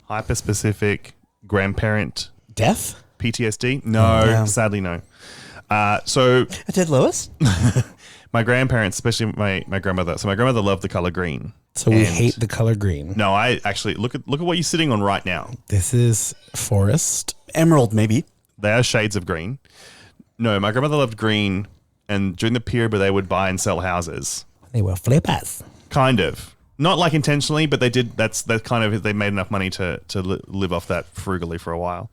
hyper-specific grandparent Death? PTSD? No, sadly no. So Did Lois? my grandparents, especially my grandmother. So my grandmother loved the color green. So we hate the color green. No, I actually look at what you're sitting on right now. This is forest. Emerald, maybe. They are shades of green. No, my grandmother loved green, and during the period where they would buy and sell houses, They were flippers. kind of. Not like intentionally, but they did. That's kind of, they made enough money to live off that frugally for a while.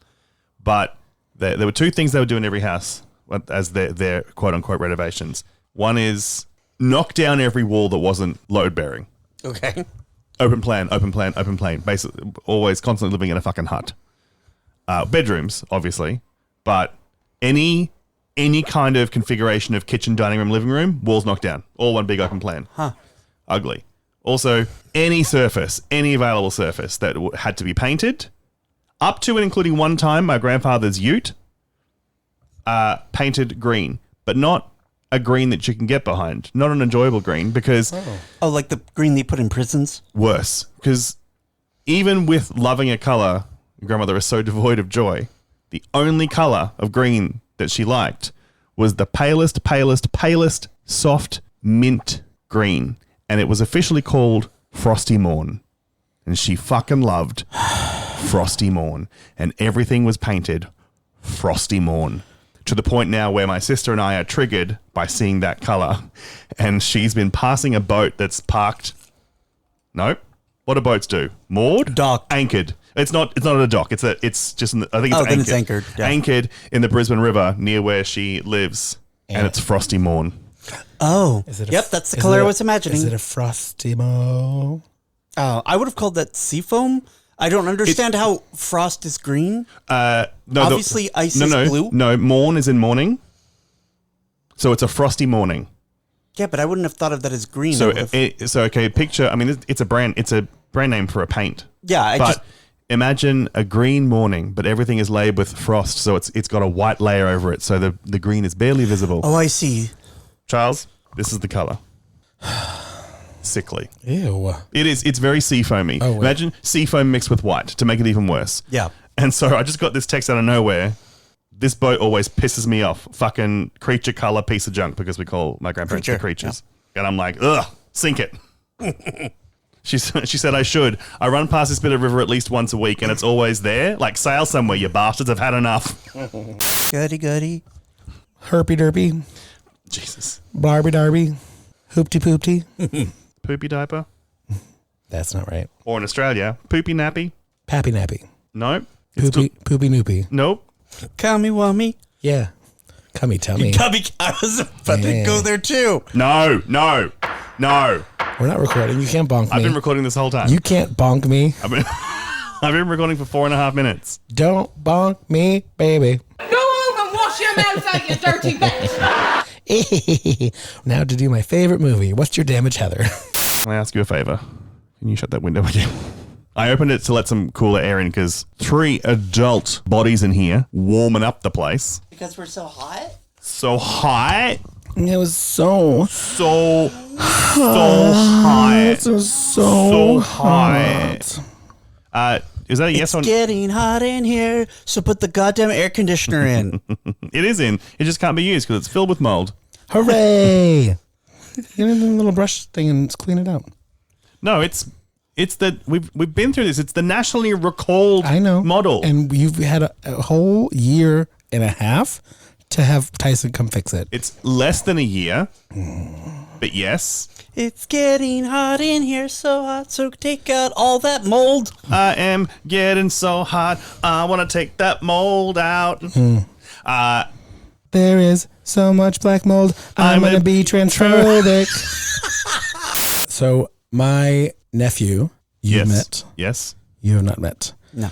But there were two things they would do in every house as their quote unquote renovations. One is knock down every wall that wasn't load bearing. Okay. Open plan. Basically, always constantly living in a fucking hut. Bedrooms, obviously, but any kind of configuration of kitchen, dining room, living room, walls knocked down. All one big open plan. Ugly. Also, any available surface that had to be painted, up to and including one time my grandfather's ute, painted green, but not a green that you can get behind. Not an enjoyable green, because... Oh, like the green they put in prisons? Worse, because even with loving a colour, grandmother is so devoid of joy, the only colour of green that she liked was the palest soft mint green. And it was officially called Frosty Morn. And she fucking loved Frosty Morn. And everything was painted Frosty Morn. To the point now where my sister and I are triggered by seeing that colour. And she's been passing a boat that's parked... Nope. What do boats do? Moored? Dock. Anchored. It's not at a dock. It's just... I think it's anchored. Then it's anchored. Yeah. Anchored in the Brisbane River near where she lives. And it's Frosty Morn. Oh, yep, that's the color I was imagining. Is it a frosty mo? I would have called that seafoam. I don't understand how frost is green. No, obviously ice is blue. No, morn is in morning. So it's a frosty morning. Yeah, but I wouldn't have thought of that as green. So okay, picture. I mean, it's a brand name for a paint. Yeah, imagine a green morning, but everything is laid with frost, so it's got a white layer over it, so the green is barely visible. Oh, I see. Charles, this is the color. Sickly. Ew. It is. It's very seafoamy. Oh, imagine seafoam mixed with white to make it even worse. Yeah. And so I just got this text out of nowhere. This boat always pisses me off. Fucking creature color piece of junk, because we call my grandparents the creatures. Yeah. And I'm like, ugh, sink it. She said I should. I run past this bit of river at least once a week, and it's always there. Like, sail somewhere, you bastards. I've had enough. Goody. Herpy derpy. Jesus. Barbie darby. Hoopty poopty. Poopy diaper. That's not right. Or in Australia, poopy nappy. Pappy nappy. Nope. Poopy noopy. Nope. Cummy wummy. Yeah. Cummy tummy. I was about to go there too. No. We're not recording. You can't bonk me. I've been recording this whole time. You can't bonk me. I've been recording for 4.5 minutes. Don't bonk me, baby. Go home and wash your mouth out, you dirty bitch. Now to do my favorite movie. What's your damage, Heather? Can I ask you a favor? Can you shut that window again? I opened it to let some cooler air in because 3 adult bodies in here warming up the place. Because we're so hot? So hot. It was so hot. It was so hot. Is that a yes or no? It's getting hot in here, so put the goddamn air conditioner in. It is in. It just can't be used because it's filled with mold. Hooray! Get in the little brush thing and clean it out. No, it's that we've been through this. It's the nationally recalled model. And you've had a whole year and a half to have Tyson come fix it. It's less than a year, but yes. It's getting hot in here, so hot, so take out all that mold. I am getting so hot, I want to take that mold out. There is so much black mold, I'm going to be transphobic. So my nephew, you met. Yes. You have not met. No.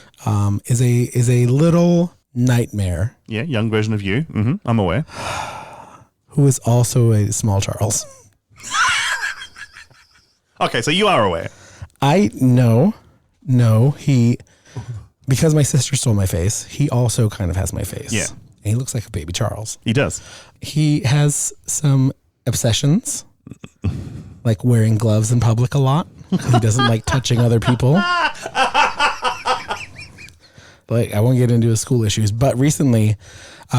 Is a little nightmare. Yeah, young version of you. Mm-hmm, I'm aware. Who is also a small Charles. Okay, so you are aware. I know. No, because my sister stole my face, he also kind of has my face. Yeah. And he looks like a baby Charles. He does. He has some obsessions, like wearing gloves in public a lot. He doesn't like touching other people. Like, I won't get into his school issues, but recently,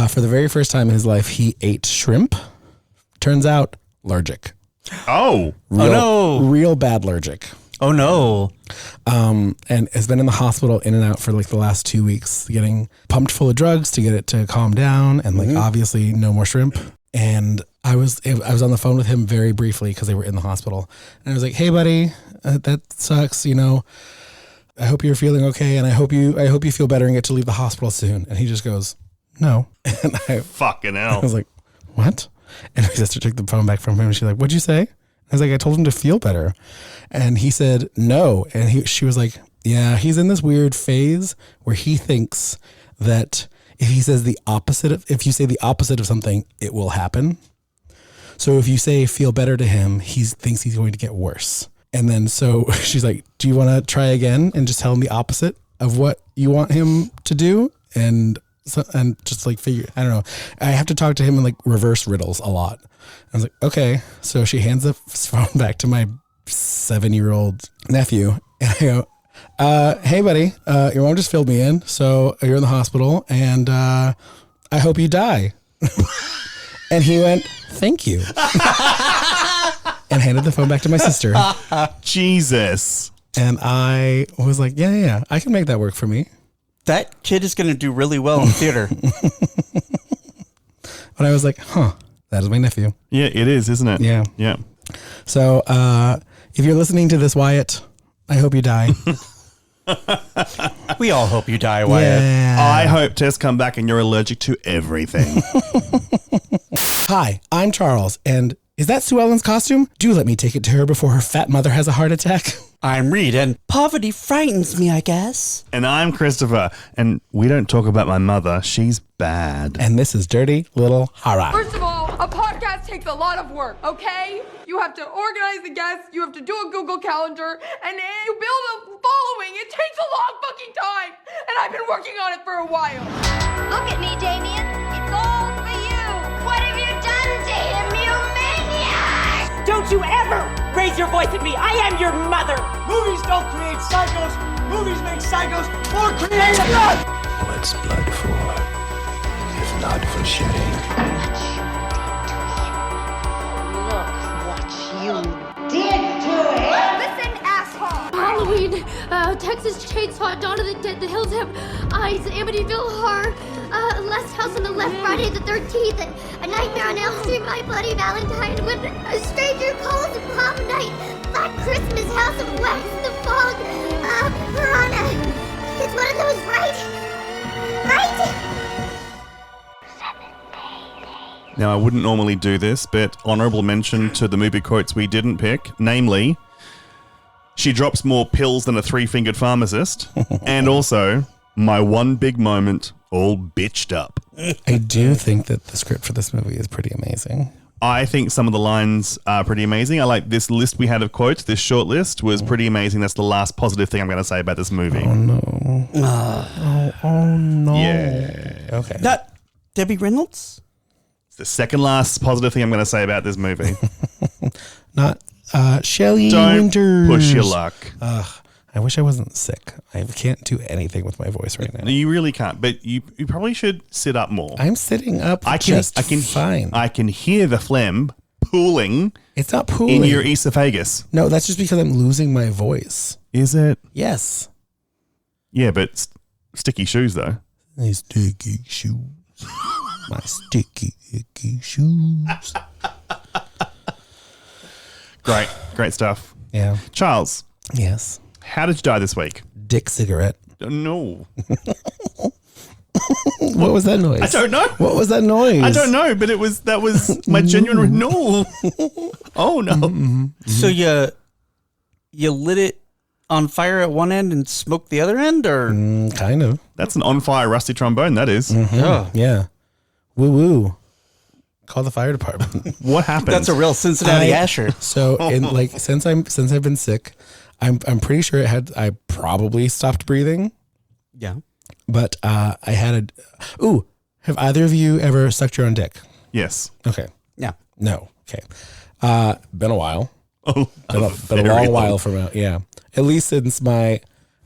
for the very first time in his life, he ate shrimp. Turns out, allergic. Oh. Real bad allergic. Oh no. And has been in the hospital in and out for like the last 2 weeks, getting pumped full of drugs to get it to calm down, and like obviously no more shrimp. And I was on the phone with him very briefly because they were in the hospital, and I was like, "Hey, buddy, that sucks. You know, I hope you're feeling okay, and I hope you feel better and get to leave the hospital soon." And he just goes, "No." And Fucking hell. I was like, "What?" And my sister took the phone back from him, and she's like, "What'd you say?" I was like, "I told him to feel better." And he said, "No." And she was like, "Yeah, he's in this weird phase where he thinks that if he says if you say the opposite of something, it will happen. So if you say feel better to him, he thinks he's going to get worse." And then so she's like, "Do you want to try again and just tell him the opposite of what you want him to do?" And just like figure, I don't know. I have to talk to him in like reverse riddles a lot. I was like, "Okay." So she hands the phone back to my 7-year-old nephew, and I go, "Hey, buddy, your mom just filled me in. So you're in the hospital, and I hope you die." And he went, "Thank you," and handed the phone back to my sister. Jesus. And I was like, yeah, I can make that work for me. That kid is going to do really well in theater. But I was like, that is my nephew. Yeah, it is, isn't it? Yeah. Yeah. So if you're listening to this, Wyatt, I hope you die. We all hope you die, Wyatt. Yeah. I hope Tess come back and you're allergic to everything. Hi, I'm Charles, and is that Sue Ellen's costume? Do let me take it to her before her fat mother has a heart attack. I'm Reed, and poverty frightens me, I guess. And I'm Christopher, and we don't talk about my mother. She's bad. And this is Dirty Little Horror. First of all, a podcast takes a lot of work, okay? You have to organize the guests, you have to do a Google Calendar, and you build a following. It takes a long fucking time, and I've been working on it for a while. Look at me, Damien. It's all for you. What have you done to him, you maniac? Don't you ever raise your voice at me. I am your mother. Movies don't create psychos. Movies make psychos more creative. What's blood for, if not for shedding? Look what you did to him. Listen, asshole. Halloween, Texas Chainsaw, Dawn of the Dead, The Hills Have Eyes, Amityville Horror, Last House on the Left, Friday the 13th, and A Nightmare on Elm Street, My Bloody Valentine, When a Stranger Calls, Prom Night, Black Christmas, House of Wax, The Fog, Piranha. It's one of those, right? Right? Now, I wouldn't normally do this, but honorable mention to the movie quotes we didn't pick, namely, she drops more pills than a three-fingered pharmacist, and also, my one big moment, all bitched up. I do think that the script for this movie is pretty amazing. I think some of the lines are pretty amazing. I like this list we had of quotes. This short list was pretty amazing. That's the last positive thing I'm going to say about this movie. Oh, no. Oh, no. Yeah. Okay. Not Debbie Reynolds? It's the second last positive thing I'm going to say about this movie. Not Shelley Don't Winters. push your luck. I wish I wasn't sick. I can't do anything with my voice right now. You really can't, but you probably should sit up more. I'm sitting up I can fine. I can hear the phlegm pooling It's not pooling. in your esophagus. No, that's just because I'm losing my voice. Is it? Yes. Yeah, but sticky shoes though. My sticky shoes. My sticky shoes. Great stuff. Yeah. Charles, Yes. how did you die this week? Dick cigarette. No. What was that noise? I don't know. What was that noise? I don't know, but that was my genuine no. Oh no. So you lit it on fire at one end and smoked the other end, or? Kind of. That's an on fire rusty trombone, that is. Oh. Yeah. Woo woo. Call the fire department. What happened? That's a real Cincinnati Asher. So since I've been sick, I'm pretty sure I probably stopped breathing. Yeah. But I had have either of you ever sucked your own dick? Yes. Okay. Yeah. No. Okay. Been a while. Oh, Been a long while from yeah. At least since I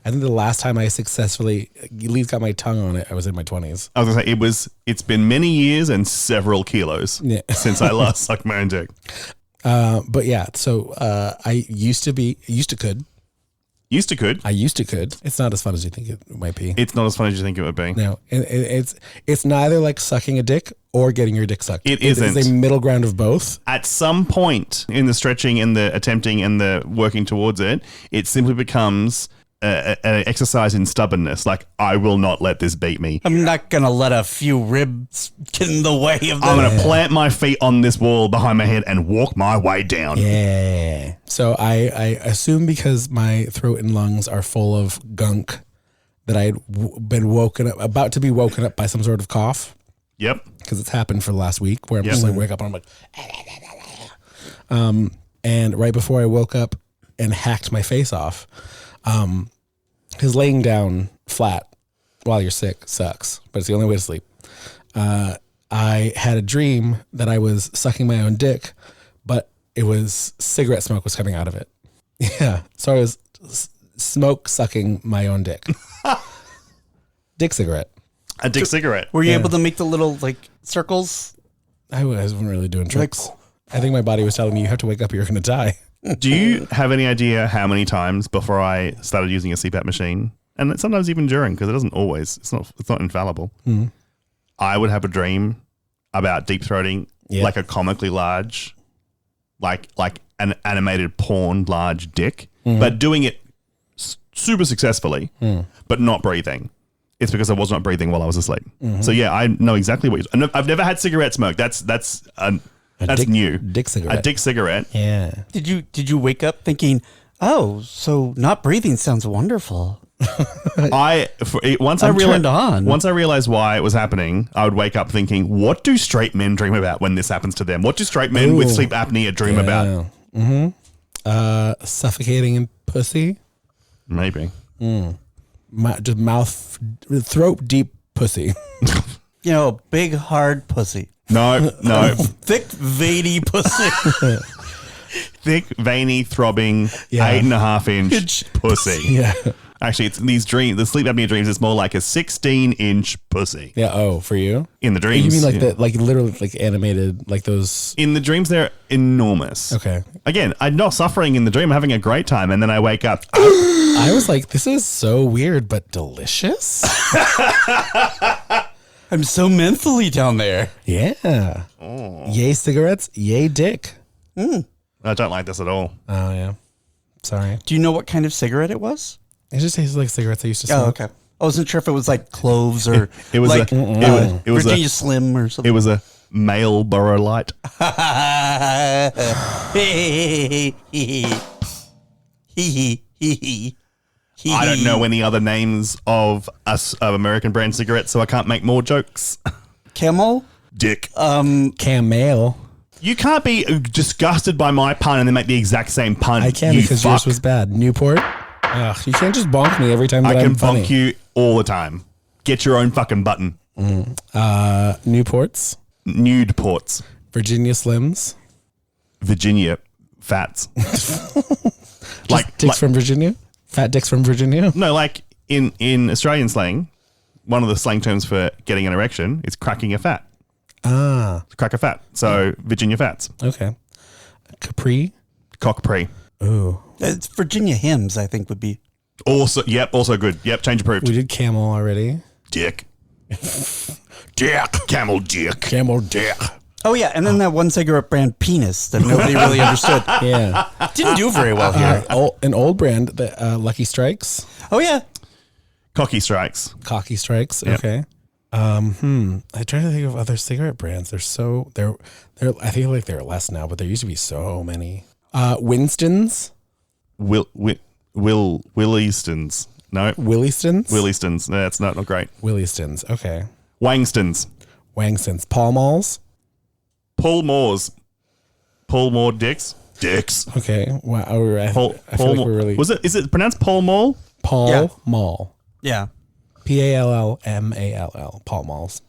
I think the last time I successfully at least got my tongue on it, I was in my 20s. I was gonna say it's been many years and several kilos since I last sucked my own dick. But yeah, so I used to could. It's not as fun as you think it might be. It's not as fun as you think it would be. No, it's neither like sucking a dick or getting your dick sucked. It isn't. It's a middle ground of both. At some point in the stretching and the attempting and the working towards it, it simply becomes an exercise in stubbornness. Like, I will not let this beat me. I'm not going to let a few ribs get in the way of I'm going to plant my feet on this wall behind my head and walk my way down. Yeah. So I assume because my throat and lungs are full of gunk that I had been about to be woken up by some sort of cough. Yep. Because it's happened for the last week where I'm just like wake up and I'm like, and right before I woke up and hacked my face off, because laying down flat while you're sick sucks, but it's the only way to sleep. I had a dream that I was sucking my own dick, but it was cigarette smoke was coming out of it. Yeah. So I was smoke sucking my own dick. Dick cigarette. A dick cigarette. Were you able to make the little like circles? I wasn't really doing tricks. I think my body was telling me you have to wake up or you're going to die. Do you have any idea how many times before I started using a CPAP machine, and sometimes even during, because it doesn't always, it's not infallible, I would have a dream about deep throating like a comically large, like an animated porn large dick, but doing it super successfully, but not breathing. It's because I was not breathing while I was asleep. So yeah, I know exactly what you're. I've never had cigarette smoke. That's new. Dick cigarette. A dick cigarette. Yeah. Did you wake up thinking, oh, so not breathing sounds wonderful? Once I realized why it was happening, I would wake up thinking, what do straight men dream about when this happens to them? What do straight men with sleep apnea dream about? Suffocating in pussy. Maybe. Just throat deep pussy. Big hard pussy. No. Thick veiny pussy. Thick, veiny, throbbing, 8.5 inch pussy. Yeah. Actually, it's these dreams, the sleep apnea dreams, it's more like a 16-inch pussy. Yeah. Oh, for you? In the dreams. You mean like like literally like animated, like those? In the dreams, they're enormous. Okay. Again, I'm not suffering in the dream. I'm having a great time. And then I wake up. I was like, this is so weird, but delicious. I'm so mentally down there. Yeah. Oh. Yay cigarettes, yay dick. I don't like this at all. Oh, yeah. Sorry. Do you know what kind of cigarette it was? It just tastes like cigarettes I used to smoke. Oh, okay. I wasn't sure if it was like cloves or it was like it was Virginia Slim or something. It was a Marlboro Light. I don't know any other names of American brand cigarettes, so I can't make more jokes. Camel? Dick. Camel. You can't be disgusted by my pun and then make the exact same pun. I can because yours was bad. Newport. Ugh, you can't just bonk me every time that I'm funny. I can bonk you all the time. Get your own fucking button. Newports. Nude ports. Virginia Slims. Virginia Fats. Dicks from Virginia? Fat dicks from Virginia? No, like in Australian slang, one of the slang terms for getting an erection is cracking a fat. Crack a fat. So Virginia Fats. Okay. Capri? Cockpree. Ooh. It's Virginia Hymns, I think, would be. Also good. Yep, change approved. We did camel already. Dick. Dick. Camel dick. Camel dick. Oh, yeah. And then that one cigarette brand, Penis, that nobody really understood. Yeah. Didn't do very well here. An old brand, the Lucky Strikes. Oh, yeah. Cocky Strikes. Cocky Strikes. Yep. Okay. I try to think of other cigarette brands. I feel like there are less now, but there used to be so many. Winston's. Willystons. No. Willystons? Willystons. No, that's not great. Willystons. Okay. Wangstons. Pall Malls. Paul Moore's. Paul Moore dicks. Dicks. Okay. Wow. I feel like we're really. Is it pronounced Paul Mall? Paul Mall. Yeah. Pallmall. Paul Malls.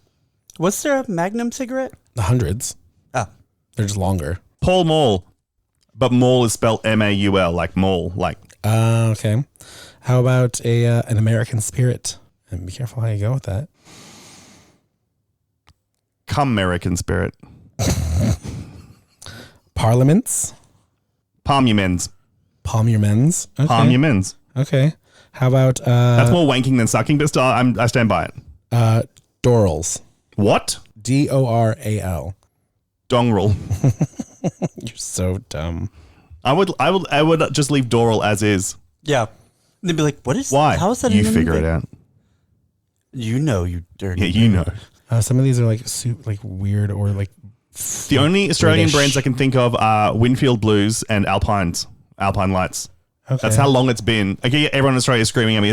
Was there a Magnum cigarette? The hundreds. Oh. They're just longer. Paul Mall. But mall is spelled M-A-U-L, like mall, like. Okay. How about an American Spirit? And be careful how you go with that. Come American Spirit. Parliaments. Palm your men's. Palm your men's. Okay. Palm your men's. Okay. How about That's more wanking than sucking, but still, I stand by it. Dorals? What? Doral. Dongral. You're so dumb. I would just leave Doral as is. Yeah. They'd be like, what is Why? How is that You in figure anything? it out. You know, you dirty. Yeah, you know. Some of these are like weird or like. The only Australian British. brands I can think of are Winfield Blues and Alpine Lights. Okay. That's how long it's been. Okay, everyone in Australia is screaming at me.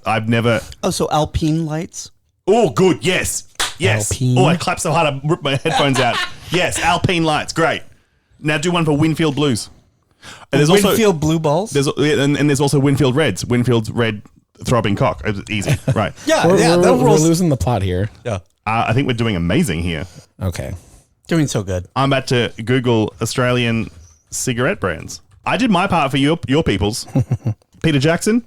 I've never. Oh, so Alpine lights? Oh, good. Yes. Alpine? Oh, I clapped so hard I ripped my headphones out. Yes, Alpine Lights. Great. Now do one for Winfield Blues. And there's Winfield blue balls? and there's also Winfield Reds. Winfield's red throbbing cock. Easy. Right. Yeah, We're losing the plot here. Yeah. I think we're doing amazing here. Okay. Doing so good. I'm about to Google Australian cigarette brands. I did my part for your peoples. Peter Jackson,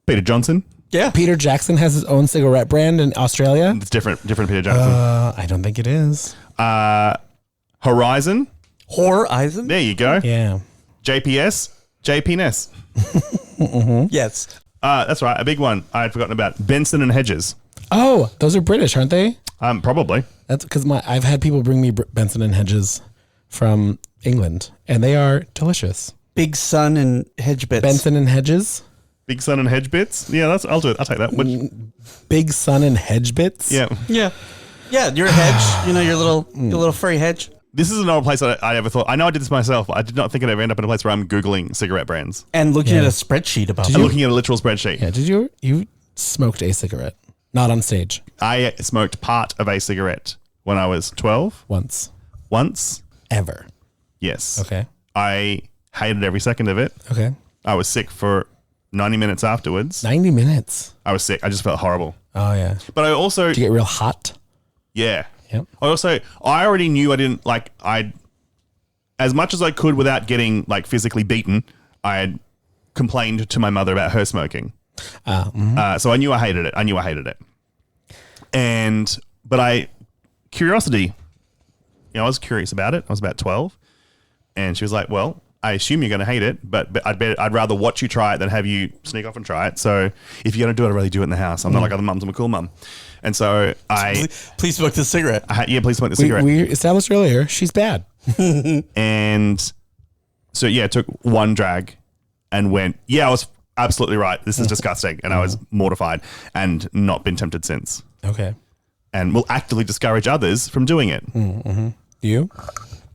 Peter Johnson. Yeah. Peter Jackson has his own cigarette brand in Australia. It's different Peter Jackson. I don't think it is. Horizon. Horizon? There you go. Yeah. JPS, JPNS. Yes. That's right. A big one I had forgotten about. Benson and Hedges. Oh, those are British, aren't they? Probably. That's because I've had people bring me Benson and Hedges from England, and they are delicious. Big Sun and Hedge Bits. Benson and Hedges. Big Sun and Hedge Bits. Yeah, I'll do it. I'll take that. Big Sun and Hedge Bits. Yeah. Yeah. Yeah, your hedge. You know, your little furry hedge. This is another place that I ever thought. I know I did this myself, but I did not think I'd ever end up in a place where I'm Googling cigarette brands. And looking at a spreadsheet about And them. looking at a literal spreadsheet. Yeah. Did you smoked a cigarette? Not on stage. I smoked part of a cigarette when I was 12. Once. Ever. Yes. Okay. I hated every second of it. Okay. I was sick for 90 minutes afterwards. 90 minutes. I was sick. I just felt horrible. Oh, yeah. But I also... Did you get real hot? Yeah. Yep. I already knew I didn't like, as much as I could without getting like physically beaten, I had complained to my mother about her smoking. So I knew I hated it. But curiosity, I was curious about it. I was about 12 and she was like, well, I assume you're going to hate it, but I'd rather watch you try it than have you sneak off and try it. So if you're going to do it, I'd rather do it in the house. I'm not like other mums. I'm a cool mum. And so Please smoke the cigarette. please smoke the cigarette. We established earlier, she's bad. And so, yeah, took one drag and went, I was absolutely right. This is disgusting. And I was mortified and not been tempted since. Okay. And will actively discourage others from doing it. You?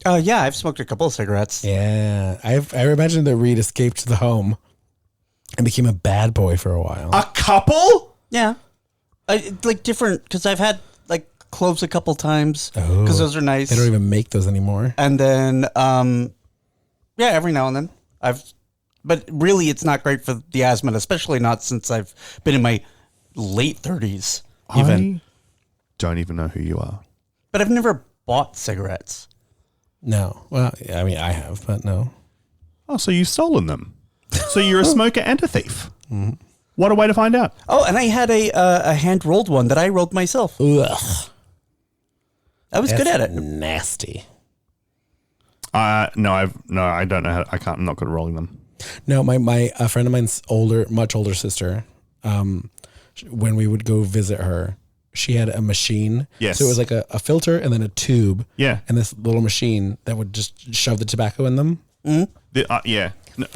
Yeah, I've smoked a couple of cigarettes. Yeah. I imagine that Reed escaped the home and became a bad boy for a while. A couple? Yeah. Like different, because I've had like cloves a couple times because those are nice. They don't even make those anymore. And then, every now and then but really it's not great for the asthma, especially not since I've been in my late 30s even. I don't even know who you are. But I've never bought cigarettes. No. Well, I mean, I have, but no. Oh, so you've stolen them. So you're a smoker and a thief. What a way to find out. Oh, and I had a hand-rolled one that I rolled myself. Ugh. I was good at it. Nasty. I don't know I'm not good at rolling them. No, a friend of mine's much older sister, when we would go visit her, she had a machine. Yes. So it was like a filter and then a tube. Yeah. And this little machine that would just shove the tobacco in them. Yeah. No,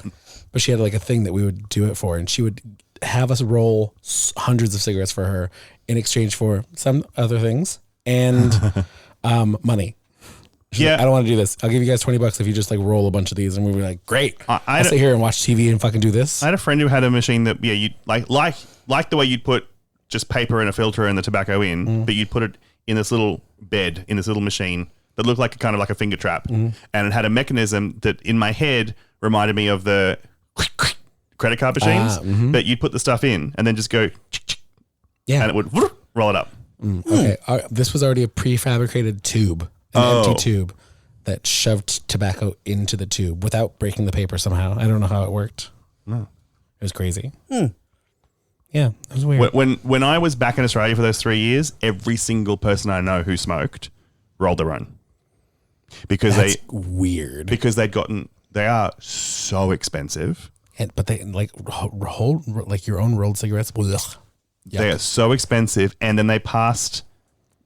But she had like a thing that we would do it for, and she would have us roll hundreds of cigarettes for her in exchange for some other things and money. She's like, I don't want to do this. I'll give you guys $20 if you just like roll a bunch of these. And we were like, great. I'll sit here and watch TV and fucking do this. I had a friend who had a machine that, you like the way you'd put just paper and a filter and the tobacco in, but you'd put it in this little bed, in this little machine that looked like kind of like a finger trap. And it had a mechanism that in my head reminded me of the credit card machines, but you'd put the stuff in and then just go, Yeah. and it would roll it up. Okay. This was already a prefabricated tube, an empty tube that shoved tobacco into the tube without breaking the paper somehow. I don't know how it worked. No. It was crazy. Yeah, that was weird. When I was back in Australia for those 3 years, every single person I know who smoked rolled their own. Because That's weird. Because they are so expensive. But they hold like your own rolled cigarettes. Ugh. They are so expensive, and then they passed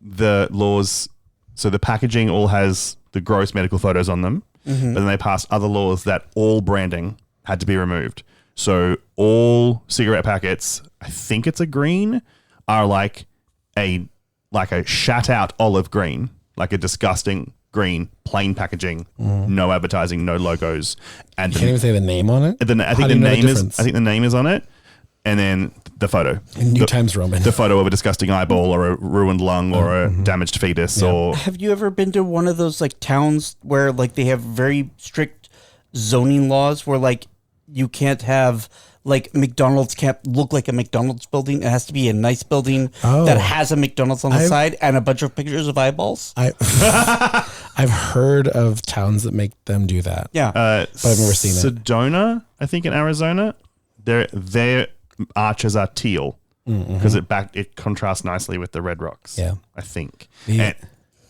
the laws. So the packaging all has the gross medical photos on them, but then they passed other laws that all branding had to be removed. So all cigarette packets, I think it's a green, are like a shat out olive green, like a disgusting green, plain packaging, no advertising, no logos, and You can't even say the name on it. I think the name is on it, and then the photo. New Times Roman. The photo of a disgusting eyeball or a ruined lung or a damaged fetus or... Have you ever been to one of those like towns where like they have very strict zoning laws where like you can't have like McDonald's can't look like a McDonald's building. It has to be a nice building that has a McDonald's on the side and a bunch of pictures of eyeballs. I've heard of towns that make them do that. Yeah. But I've never seen it. Sedona, I think in Arizona, their arches are teal because it contrasts nicely with the red rocks. Yeah. I think. Yeah.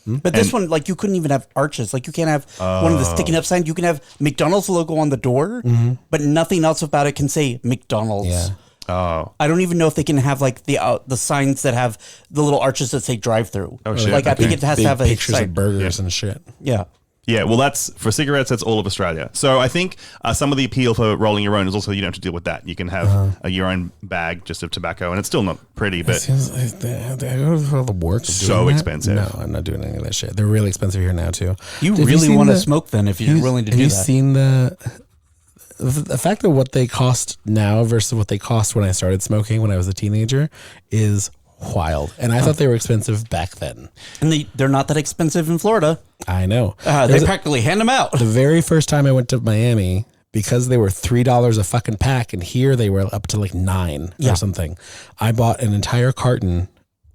But this one, like, you couldn't even have arches. Like, you can't have one of the sticking up signs. You can have McDonald's logo on the door, but nothing else about it can say McDonald's. Yeah. Oh. I don't even know if they can have, like, the signs that have the little arches that say drive-through. Oh, shit. Like, I think it has to have a pictures sign. of burgers and shit. Yeah. Yeah, well, that's for cigarettes. That's all of Australia. So I think some of the appeal for rolling your own is also you don't have to deal with that. You can have your own bag just of tobacco, and it's still not pretty, but It seems like they go through all the work. Of So doing that. expensive. No, I'm not doing any of that shit. They're really expensive here now too. You Have really seen want to the- smoke then if you're willing to do Have that. you seen the fact of what they cost now versus what they cost when I started smoking when I was a teenager is wild. And I thought they were expensive back then. And they're not that expensive in Florida. I know. They practically hand them out. The very first time I went to Miami, because they were $3 a fucking pack, and here they were up to like $9 or something. I bought an entire carton,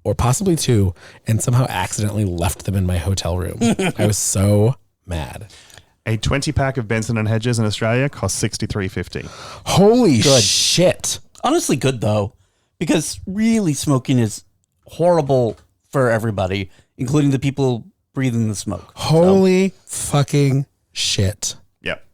or possibly 2, and somehow accidentally left them in my hotel room. I was so mad. a 20-pack of Benson and Hedges in Australia costs $63.50. Holy shit! Honestly, good though, because really smoking is horrible for everybody, including the people breathing the smoke. Holy fucking shit! Yep.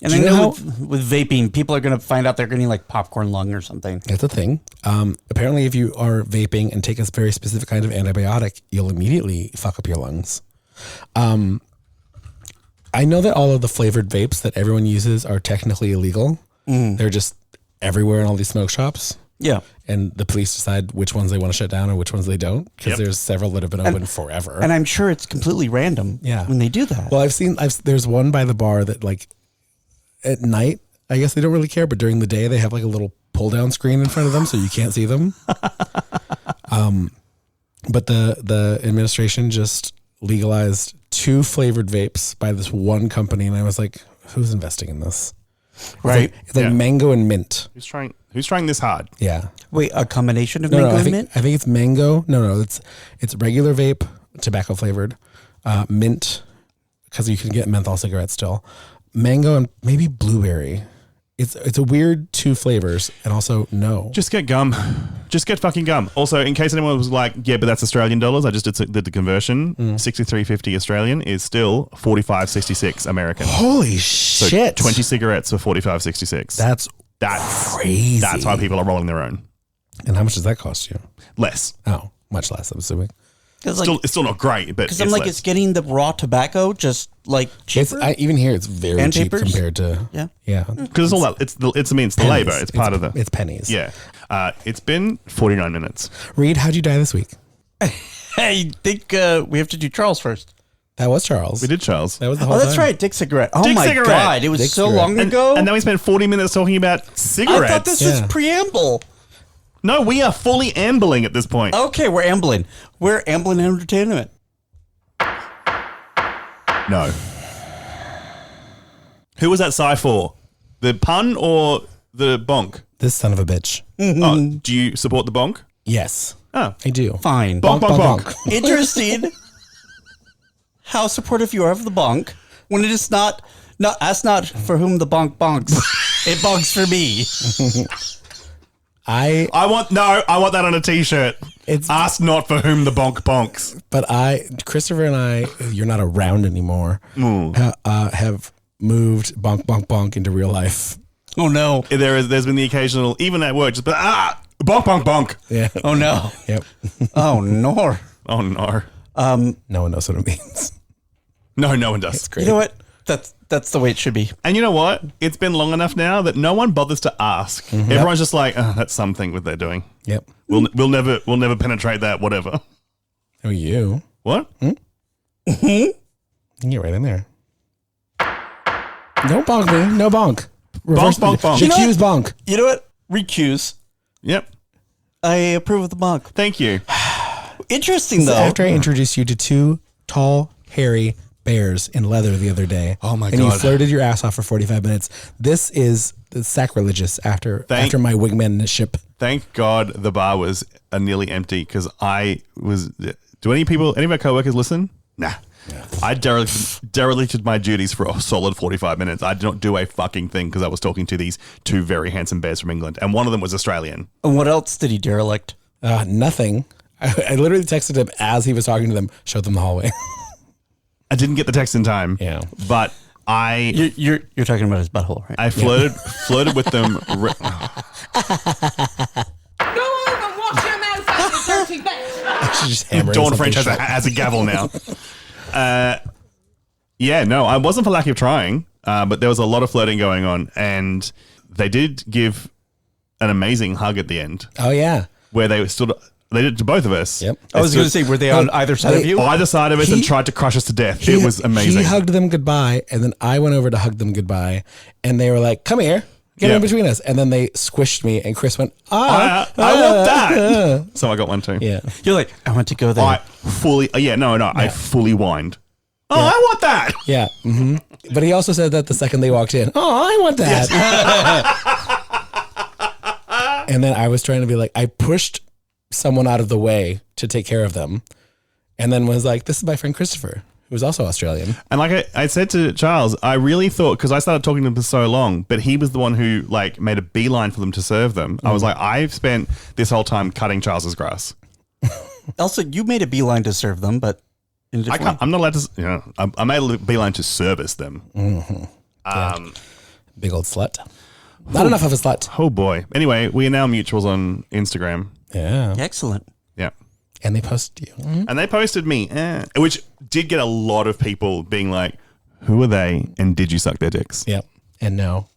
And Do I you know know with vaping, people are going to find out they're getting like popcorn lung or something. That's a thing. Apparently, if you are vaping and take a very specific kind of antibiotic, you'll immediately fuck up your lungs. I know that all of the flavored vapes that everyone uses are technically illegal. They're just everywhere in all these smoke shops. Yeah. And the police decide which ones they want to shut down and which ones they don't, because there's several that have been open forever. And I'm sure it's completely random when they do that. Well, there's one by the bar that like at night, I guess they don't really care, but during the day they have like a little pull down screen in front of them so you can't see them. But the administration just legalized 2 flavored vapes by this one company, and I was like, who's investing in this? Right. It's like mango and mint. Who's trying this hard? Yeah. Wait, a combination of No, mango I and think, mint? I think it's mango. No, it's regular vape, tobacco flavored, mint, because you can get menthol cigarettes still, mango and maybe blueberry. It's a weird 2 flavors, and also no. Just get gum. Just get fucking gum. Also, in case anyone was like, yeah, but that's Australian dollars, I just did the conversion. $63.50 Australian is still $45.66 American. Holy So shit! 20 cigarettes for $45.66. That's crazy. That's why people are rolling their own. And how much does that cost you? Less. Oh, much less, I'm assuming. It's still not great, but Because I'm like, less. it's getting the raw tobacco just like cheaper. Even here, it's very And cheap papers? compared to Yeah. Because it's all that. It's the pennies. labor. It's part of the. It's pennies. Yeah. It's been 49 minutes. Reed, how'd you die this week? I think we have to do Charles first. That was Charles. We did Charles. That was the whole Oh, that's time. right. Dick cigarette. Oh Dick my cigarette. God. It was Dick so cigarette. long ago. And then we spent 40 minutes talking about cigarettes. I thought this was preamble. No, we are fully ambling at this point. Okay, we're ambling. We're ambling entertainment. No. Who was that sigh for? The pun or the bonk? This son of a bitch. Oh, do you support the bonk? Yes, Oh. I do. Fine. Bonk, bonk, bonk. Interesting how supportive you are of the bonk when it is not that's not for whom the bonk bonks. It bonks for me. I want that on a t-shirt. It's ask not for whom the bonk bonks. But Christopher and I, you're not around anymore, have moved bonk bonk bonk into real life. Oh no. There's been the occasional, even at work, just bonk bonk bonk. Yeah. Oh no. Yep. Oh no. Oh no. No one knows what it means. No one does. It's great. You know what? That's the way it should be. And you know what? It's been long enough now that no one bothers to ask. Mm-hmm. Everyone's just like, that's something what they're doing. Yep. We'll never penetrate that. Whatever. Oh, you? What? You get right in there. No bonk me. No bonk. Reverse bonk bonk. Recuse bonk. You know what? Recuse. Yep. I approve of the bonk. Thank you. Interesting though. After I introduced you to two tall, hairy bears in leather the other day. Oh my and God. you flirted your ass off for 45 minutes. This is sacrilegious after my wingmanship. Thank God the bar was nearly empty because I was. Do any of our coworkers listen? Nah. Yeah. I derelicted my duties for a solid 45 minutes. I did not do a fucking thing because I was talking to these two very handsome bears from England, and one of them was Australian. And what else did he derelict? Nothing. I literally texted him as he was talking to them, showed them the hallway. I didn't get the text in time. Yeah. But You're talking about his butthole, right? I flirted with them. Go home and wash your mouth out, you dirty bitch! She's just hammering Dawn something French shut. has a gavel now. No, I wasn't for lack of trying, but there was a lot of flirting going on, and they did give an amazing hug at the end. Oh, yeah. Where they stood. They did it to both of us. Yep. I was going to say, were they on either side of you? Either side of us and tried to crush us to death. It was amazing. He hugged them goodbye, and then I went over to hug them goodbye, and they were like, come here. Get in between us. And then they squished me, and Chris went, I want that. So I got one too. Yeah. You're like, I want to go there. I fully whined. Oh, I want that. Yeah. Mm-hmm. But he also said that the second they walked in, I want that. And then I was trying to be like, I pushed someone out of the way to take care of them. And then was like, this is my friend Christopher, who was also Australian. And like I said to Charles, I really thought, because I started talking to him for so long, but he was the one who like made a beeline for them to serve them. I was like, I've spent this whole time cutting Charles's grass. Also, you made a beeline to serve them, but in a different way. I'm not allowed to, I made a beeline to service them. Mm-hmm. Big old slut. Not enough of a slut. Oh boy. Anyway, we are now mutuals on Instagram. Yeah. Excellent. Yeah. And they posted you. Mm-hmm. And they posted me, which did get a lot of people being like, who are they? And did you suck their dicks? Yep. And no.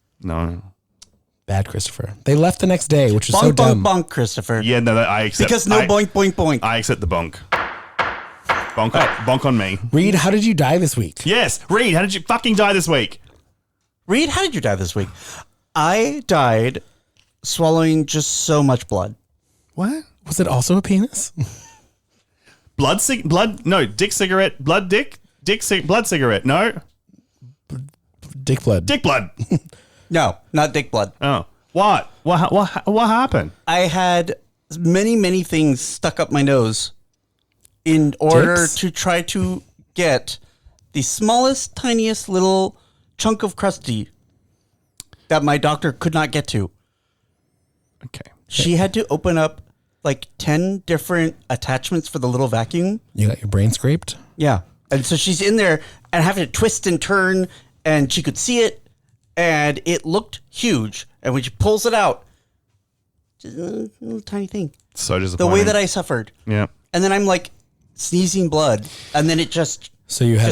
Bad Christopher. They left the next day, which was bonk, so dumb. Bonk, Christopher. Yeah, no, I accept. Because boink, boink, boink. I accept the bonk. Bonk on me. Reed, how did you die this week? Yes. Reed, how did you fucking die this week? Reed, how did you die this week? I died swallowing just so much blood. What? Was it also a penis? Dick cigarette, blood cigarette, no? Dick blood. Dick blood. No, not dick blood. Oh. What happened? I had many, many things stuck up my nose in order Dicks? to try to get the smallest, tiniest little chunk of crusty that my doctor could not get to. Okay. She had to open up like 10 different attachments for the little vacuum. You got your brain scraped? Yeah. And so she's in there and having to twist and turn, and she could see it, and it looked huge. And when she pulls it out, just a little tiny thing. So disappointing. The way that I suffered. Yeah. And then I'm like sneezing blood, and then it just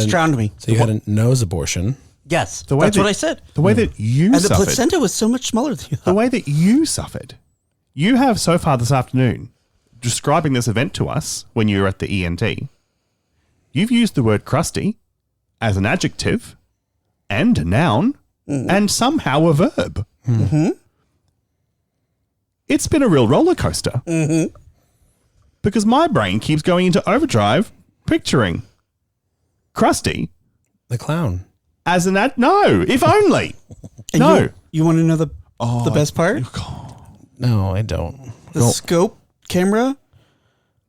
drowned me. So you had a nose abortion. Yes, that's what I said. The way that you and suffered. the placenta was so much smaller than you thought. The way that you suffered. You have so far this afternoon, describing this event to us when you were at the ENT, you've used the word crusty as an adjective and a noun and somehow a verb. Mm-hmm. It's been a real roller coaster. Mm-hmm. Because my brain keeps going into overdrive picturing Krusty. The clown. As an no, if only. No. You want to know the best part? No, I don't. The scope camera?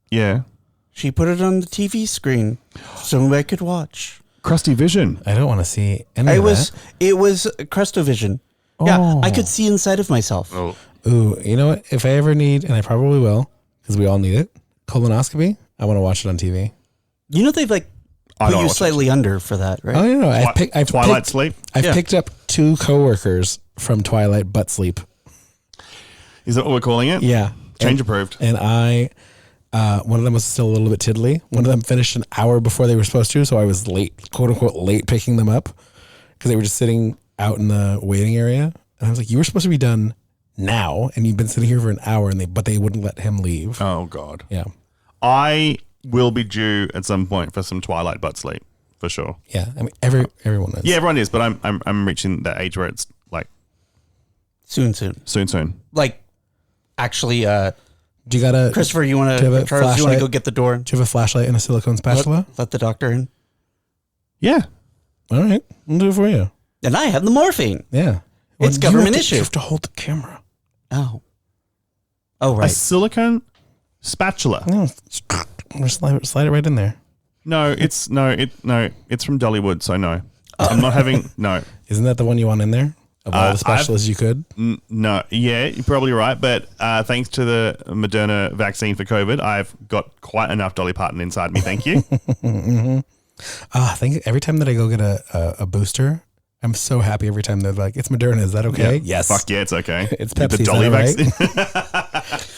Yeah. She put it on the TV screen so I could watch. Krusty Vision. I don't want to see any of that. It was Crustovision. Yeah, I could see inside of myself. Oh. Ooh, you know what? If I ever need, and I probably will, because we all need it, colonoscopy, I want to watch it on TV. You know they've like put you slightly under for that, right? Oh, no. I've Twilight sleep? I've picked up 2 coworkers from Twilight butt sleep. Is that what we're calling it? Yeah. Change approved. And one of them was still a little bit tiddly. One of them finished an hour before they were supposed to, so I was late, quote unquote, late picking them up because they were just sitting out in the waiting area. And I was like, you were supposed to be done now, and you've been sitting here for an hour, but they wouldn't let him leave. Oh, God. Yeah. I will be due at some point for some Twilight butt sleep, for sure. Yeah. I mean, everyone is. Yeah, everyone is, but I'm reaching that age where it's like... Soon. Like, actually... Do you got a... Christopher, you want to go get the door? Do you have a flashlight and a silicone spatula? Let the doctor in. Yeah. All right. I'll do it for you. And I have the morphine. Yeah. It's government issue. You have to hold the camera. Oh, right. A silicone spatula. No, just slide it right in there. No, it's from Dollywood, so no. I'm not having... No. Isn't that the one you want in there? Of all the spatulas you could? No. Yeah, you're probably right. But thanks to the Moderna vaccine for COVID, I've got quite enough Dolly Parton inside me. Thank you. Mm-hmm. I think every time that I go get a booster, I'm so happy every time they're like, it's Moderna. Is that okay? Yep. Yes. Fuck yeah, it's okay. It's Pepsi. The Dolly vaccine.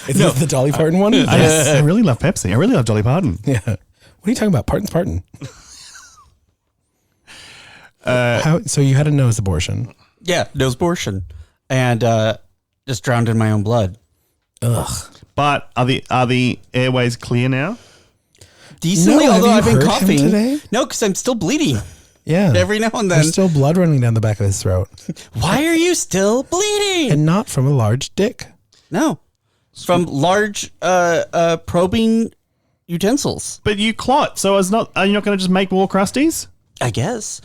Is this the Dolly Parton one? I really love Pepsi. I really love Dolly Parton. Yeah. What are you talking about? Parton's Parton. So you had a nose abortion. Yeah, nose abortion. And just drowned in my own blood. Ugh. But are the airways clear now? Decently, although I've been coughing. Today? No, because I'm still bleeding. Yeah. Every now and then. There's still blood running down the back of his throat. Why are you still bleeding? And not from a large dick. No. From large probing utensils. But you clot, so are you not going to just make more crusties? I guess.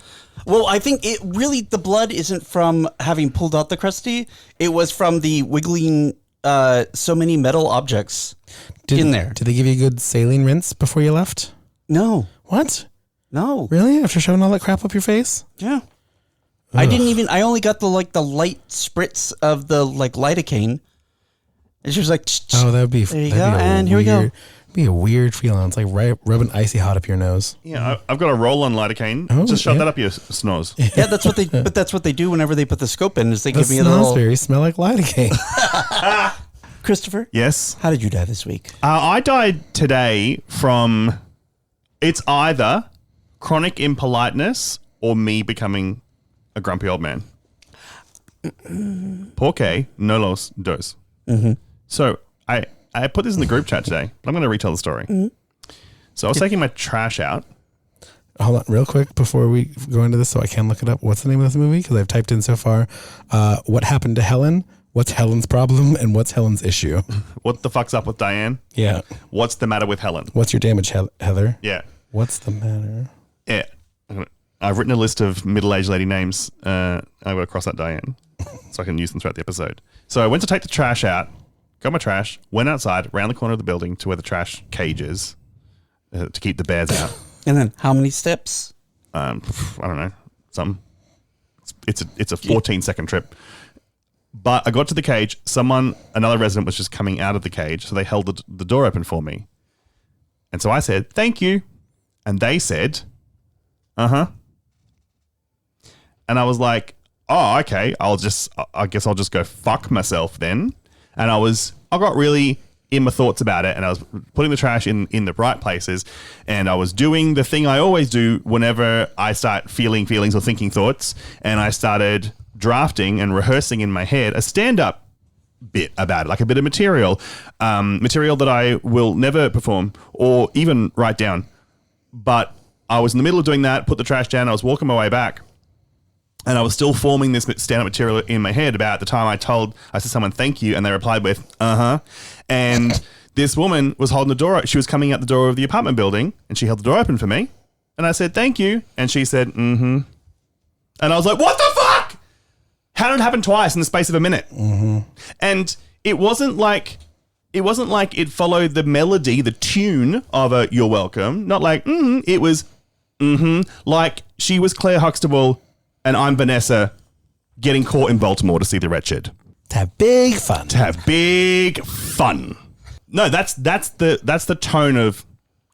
Well, I think the blood isn't from having pulled out the crusty. It was from the wiggling so many metal objects in there. Did they give you a good saline rinse before you left? No. What? No. Really? After shoving all that crap up your face? Yeah. Ugh. I only got the light spritz of the lidocaine. And she was like, oh, that would be, there you go. And here we go. Be a weird feeling. It's like rubbing icy hot up your nose. Yeah, I've got a roll on lidocaine. Just shove that up your snores. Yeah, that's what they do whenever they put the scope in. Is they give me a little. Smells smell like lidocaine. Christopher, yes. How did you die this week? I died today from. It's either chronic impoliteness or me becoming a grumpy old man. Porque no los dos. Mm-hmm. So I put this in the group chat today, but I'm going to retell the story. Mm-hmm. So I was taking my trash out. Hold on real quick before we go into this so I can look it up. What's the name of this movie? Because I've typed in so far, what happened to Helen? What's Helen's problem? And what's Helen's issue? What the fuck's up with Diane? Yeah. What's the matter with Helen? What's your damage, Heather? Yeah. What's the matter? Yeah. I've written a list of middle-aged lady names. I've got to cross out Diane so I can use them throughout the episode. So I went to take the trash out, got my trash, went outside, around the corner of the building to where the trash cage is to keep the bears out. And then how many steps? I don't know. Something. It's a 14-second trip. But I got to the cage. Another resident was just coming out of the cage, so they held the door open for me. And so I said, thank you. And they said, uh-huh. And I was like, oh, okay. I guess I'll just go fuck myself then. And I got really in my thoughts about it, and I was putting the trash in the right places, and I was doing the thing I always do whenever I start feeling feelings or thinking thoughts, and I started drafting and rehearsing in my head a stand-up bit about it, like a bit of material that I will never perform or even write down. But I was in the middle of doing that, put the trash down, I was walking my way back, and I was still forming this stand-up material in my head about the time I said someone thank you, and they replied with, uh-huh. And this woman was holding the door. She was coming out the door of the apartment building, and she held the door open for me. And I said, thank you. And she said, mm-hmm. And I was like, what the fuck? How did it happen twice in the space of a minute? Mm-hmm. And it wasn't like it followed the melody, the tune of a you're welcome. Not like, mm-hmm. It was, mm-hmm. Like she was Claire Huxtable and I'm Vanessa getting caught in Baltimore to see The Wretched. To have big fun. To have big fun. No, that's the tone of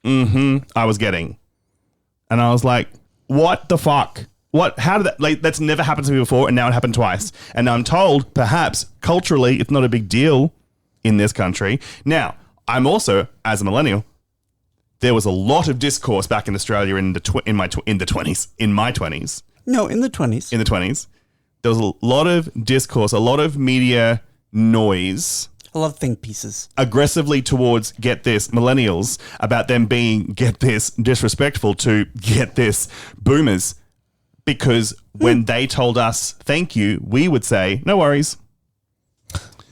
I was getting. And I was like, what the fuck? What? How did that? Like, that's never happened to me before, and now it happened twice. And I'm told, perhaps culturally, it's not a big deal in this country. Now, I'm also, as a millennial, there was a lot of discourse back in Australia in my 20s. No, in the 20s. In the 20s, there was a lot of discourse, a lot of media noise. A lot of think pieces. Aggressively towards, get this, millennials, about them being, get this, disrespectful to, get this, boomers. Because when they told us thank you, we would say, no worries.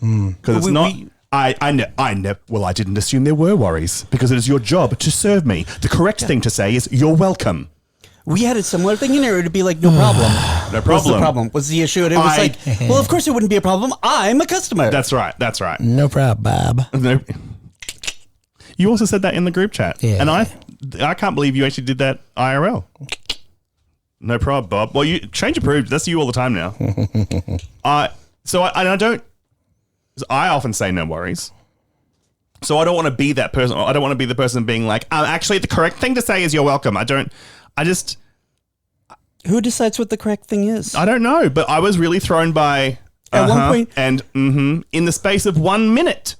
Because it's not... I know. Well, I didn't assume there were worries because it is your job to serve me. The correct thing to say is, you're welcome. We had a similar thing in there. It would be like, no problem. No problem. What's the problem? What's the issue? And it was like, well, of course it wouldn't be a problem. I'm a customer. That's right. That's right. No problem, Bob. No. You also said that in the group chat. Yeah. And I can't believe you actually did that IRL. No problem, Bob. Well, you change approved. That's you all the time now. I often say no worries. So I don't want to be that person. I don't want to be the person being like, actually, the correct thing to say is you're welcome. Who decides what the correct thing is? I don't know, but I was really thrown by at one point and in the space of 1 minute.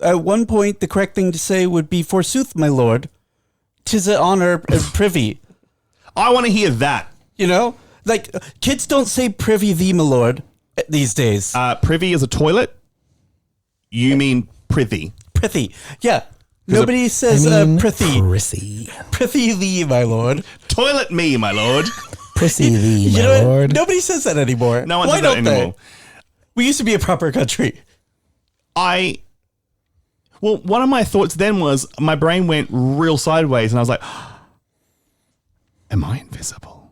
At one point, the correct thing to say would be, forsooth, my lord, 'tis an honor and privy. I want to hear that. You know? Like, kids don't say privy thee, my lord, these days. Privy is a toilet? You mean prithy. Prithy. Yeah. Nobody says prithy. Prissy. Prithy thee, my lord. Toilet me, my lord. Prissy thee, my lord. Nobody says that anymore. No one Why says that don't anymore. they? We used to be a proper country. Well, one of my thoughts then was my brain went real sideways and I was like, am I invisible?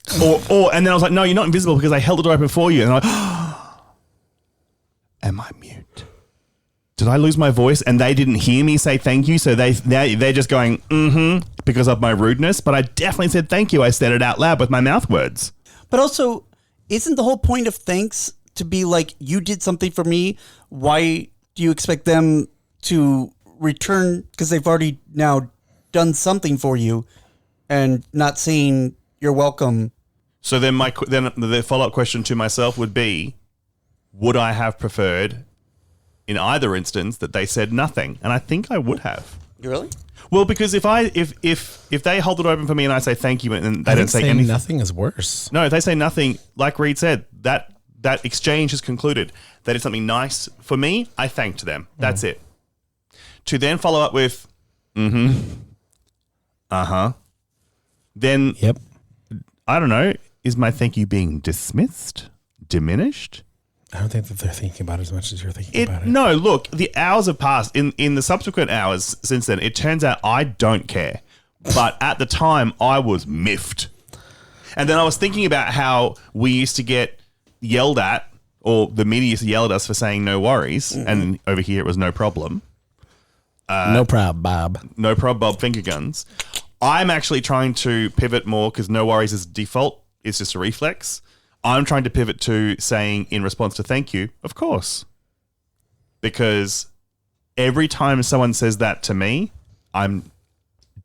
And then I was like, no, you're not invisible because I held the door open for you. And I'm like, am I mute? Did I lose my voice? And they didn't hear me say thank you. So they're just going, because of my rudeness. But I definitely said thank you. I said it out loud with my mouth words. But also, isn't the whole point of thanks to be like, you did something for me? Why do you expect them to return? Because they've already now done something for you and not saying you're welcome. So then the follow-up question to myself would be, would I have preferred in either instance that they said nothing? And I think I would have. Really? Well, because if they hold it open for me and I say thank you and they don't say anything, nothing is worse. No, if they say nothing, like Reed said, that exchange is concluded. That is something nice for me. I thanked them. That's it. To then follow up with, then yep. I don't know. Is my thank you being dismissed, diminished? I don't think that they're thinking about it as much as you're thinking about it. No, look, the hours have passed. In the subsequent hours since then, it turns out I don't care. But at the time, I was miffed. And then I was thinking about how we used to get yelled at, or the media used to yell at us for saying no worries. And over here, it was no problem. No problem, Bob. No problem, Bob finger guns. I'm actually trying to pivot more because no worries is default. It's just a reflex. I'm trying to pivot to saying in response to thank you, of course. Because every time someone says that to me, I'm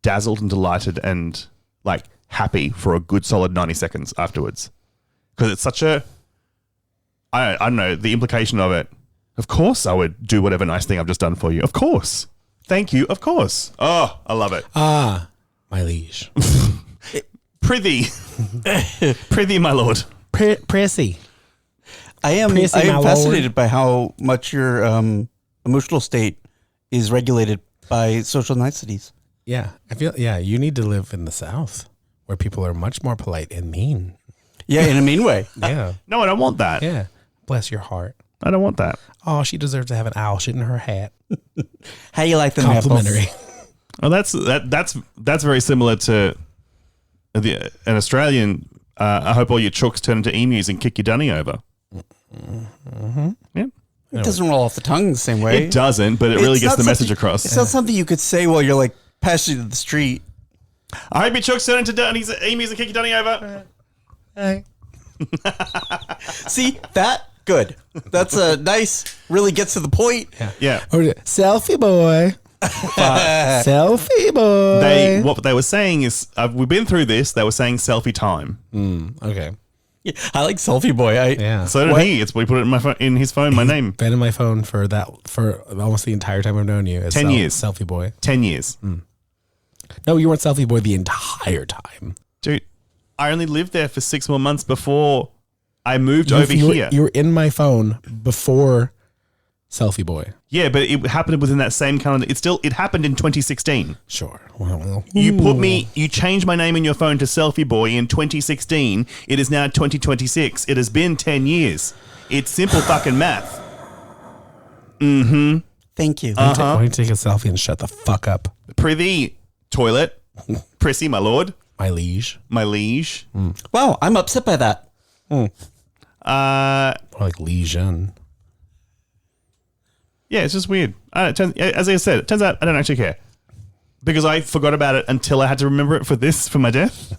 dazzled and delighted and like happy for a good solid 90 seconds afterwards. Because it's such a, I don't know, the implication of it. Of course I would do whatever nice thing I've just done for you. Of course. Thank you. Of course. Oh, I love it. Ah, my liege. Prithy. Prithy, my lord. Prissy. I am fascinated by how much your emotional state is regulated by social niceties. Yeah, I feel. Yeah, you need to live in the South where people are much more polite and mean. Yeah, in a mean way. Yeah. No, I don't want that. Yeah. Bless your heart. I don't want that. Oh, she deserves to have an owl shit in her hat. How you like the complimentary? Oh, that's very similar to an Australian. I hope all your chooks turn into emus and kick your dunny over. Yeah. It doesn't roll off the tongue the same way. It doesn't, but it really gets the message across. It's not something you could say while you're like passing to the street. I hope your chooks turn into emus and kick your dunny over. Hey. See, that Good. That's a nice, really gets to the point. Yeah. Selfie boy. Selfie boy. What they were saying is, we've been through this. They were saying selfie time. Okay. Yeah, I like selfie boy. Yeah. So did he. We put it in my phone, in his phone. My name. Been in my phone for almost the entire time I've known you. 10 years. Selfie boy. 10 years. No, you weren't selfie boy the entire time. Dude, I only lived there for 6 more months before I moved over here. You were in my phone before selfie boy. Yeah, but it happened within that same calendar. It happened in 2016. Sure. Well. You changed my name in your phone to Selfie Boy in 2016. It is now 2026. It has been 10 years. It's simple fucking math. Thank you. Why don't you take a selfie and shut the fuck up? Prithee, toilet. Prissy, my lord. My liege. My liege. Wow, I'm upset by that. Or like legion. Yeah, it's just weird. As I said, it turns out I don't actually care. Because I forgot about it until I had to remember it for my death.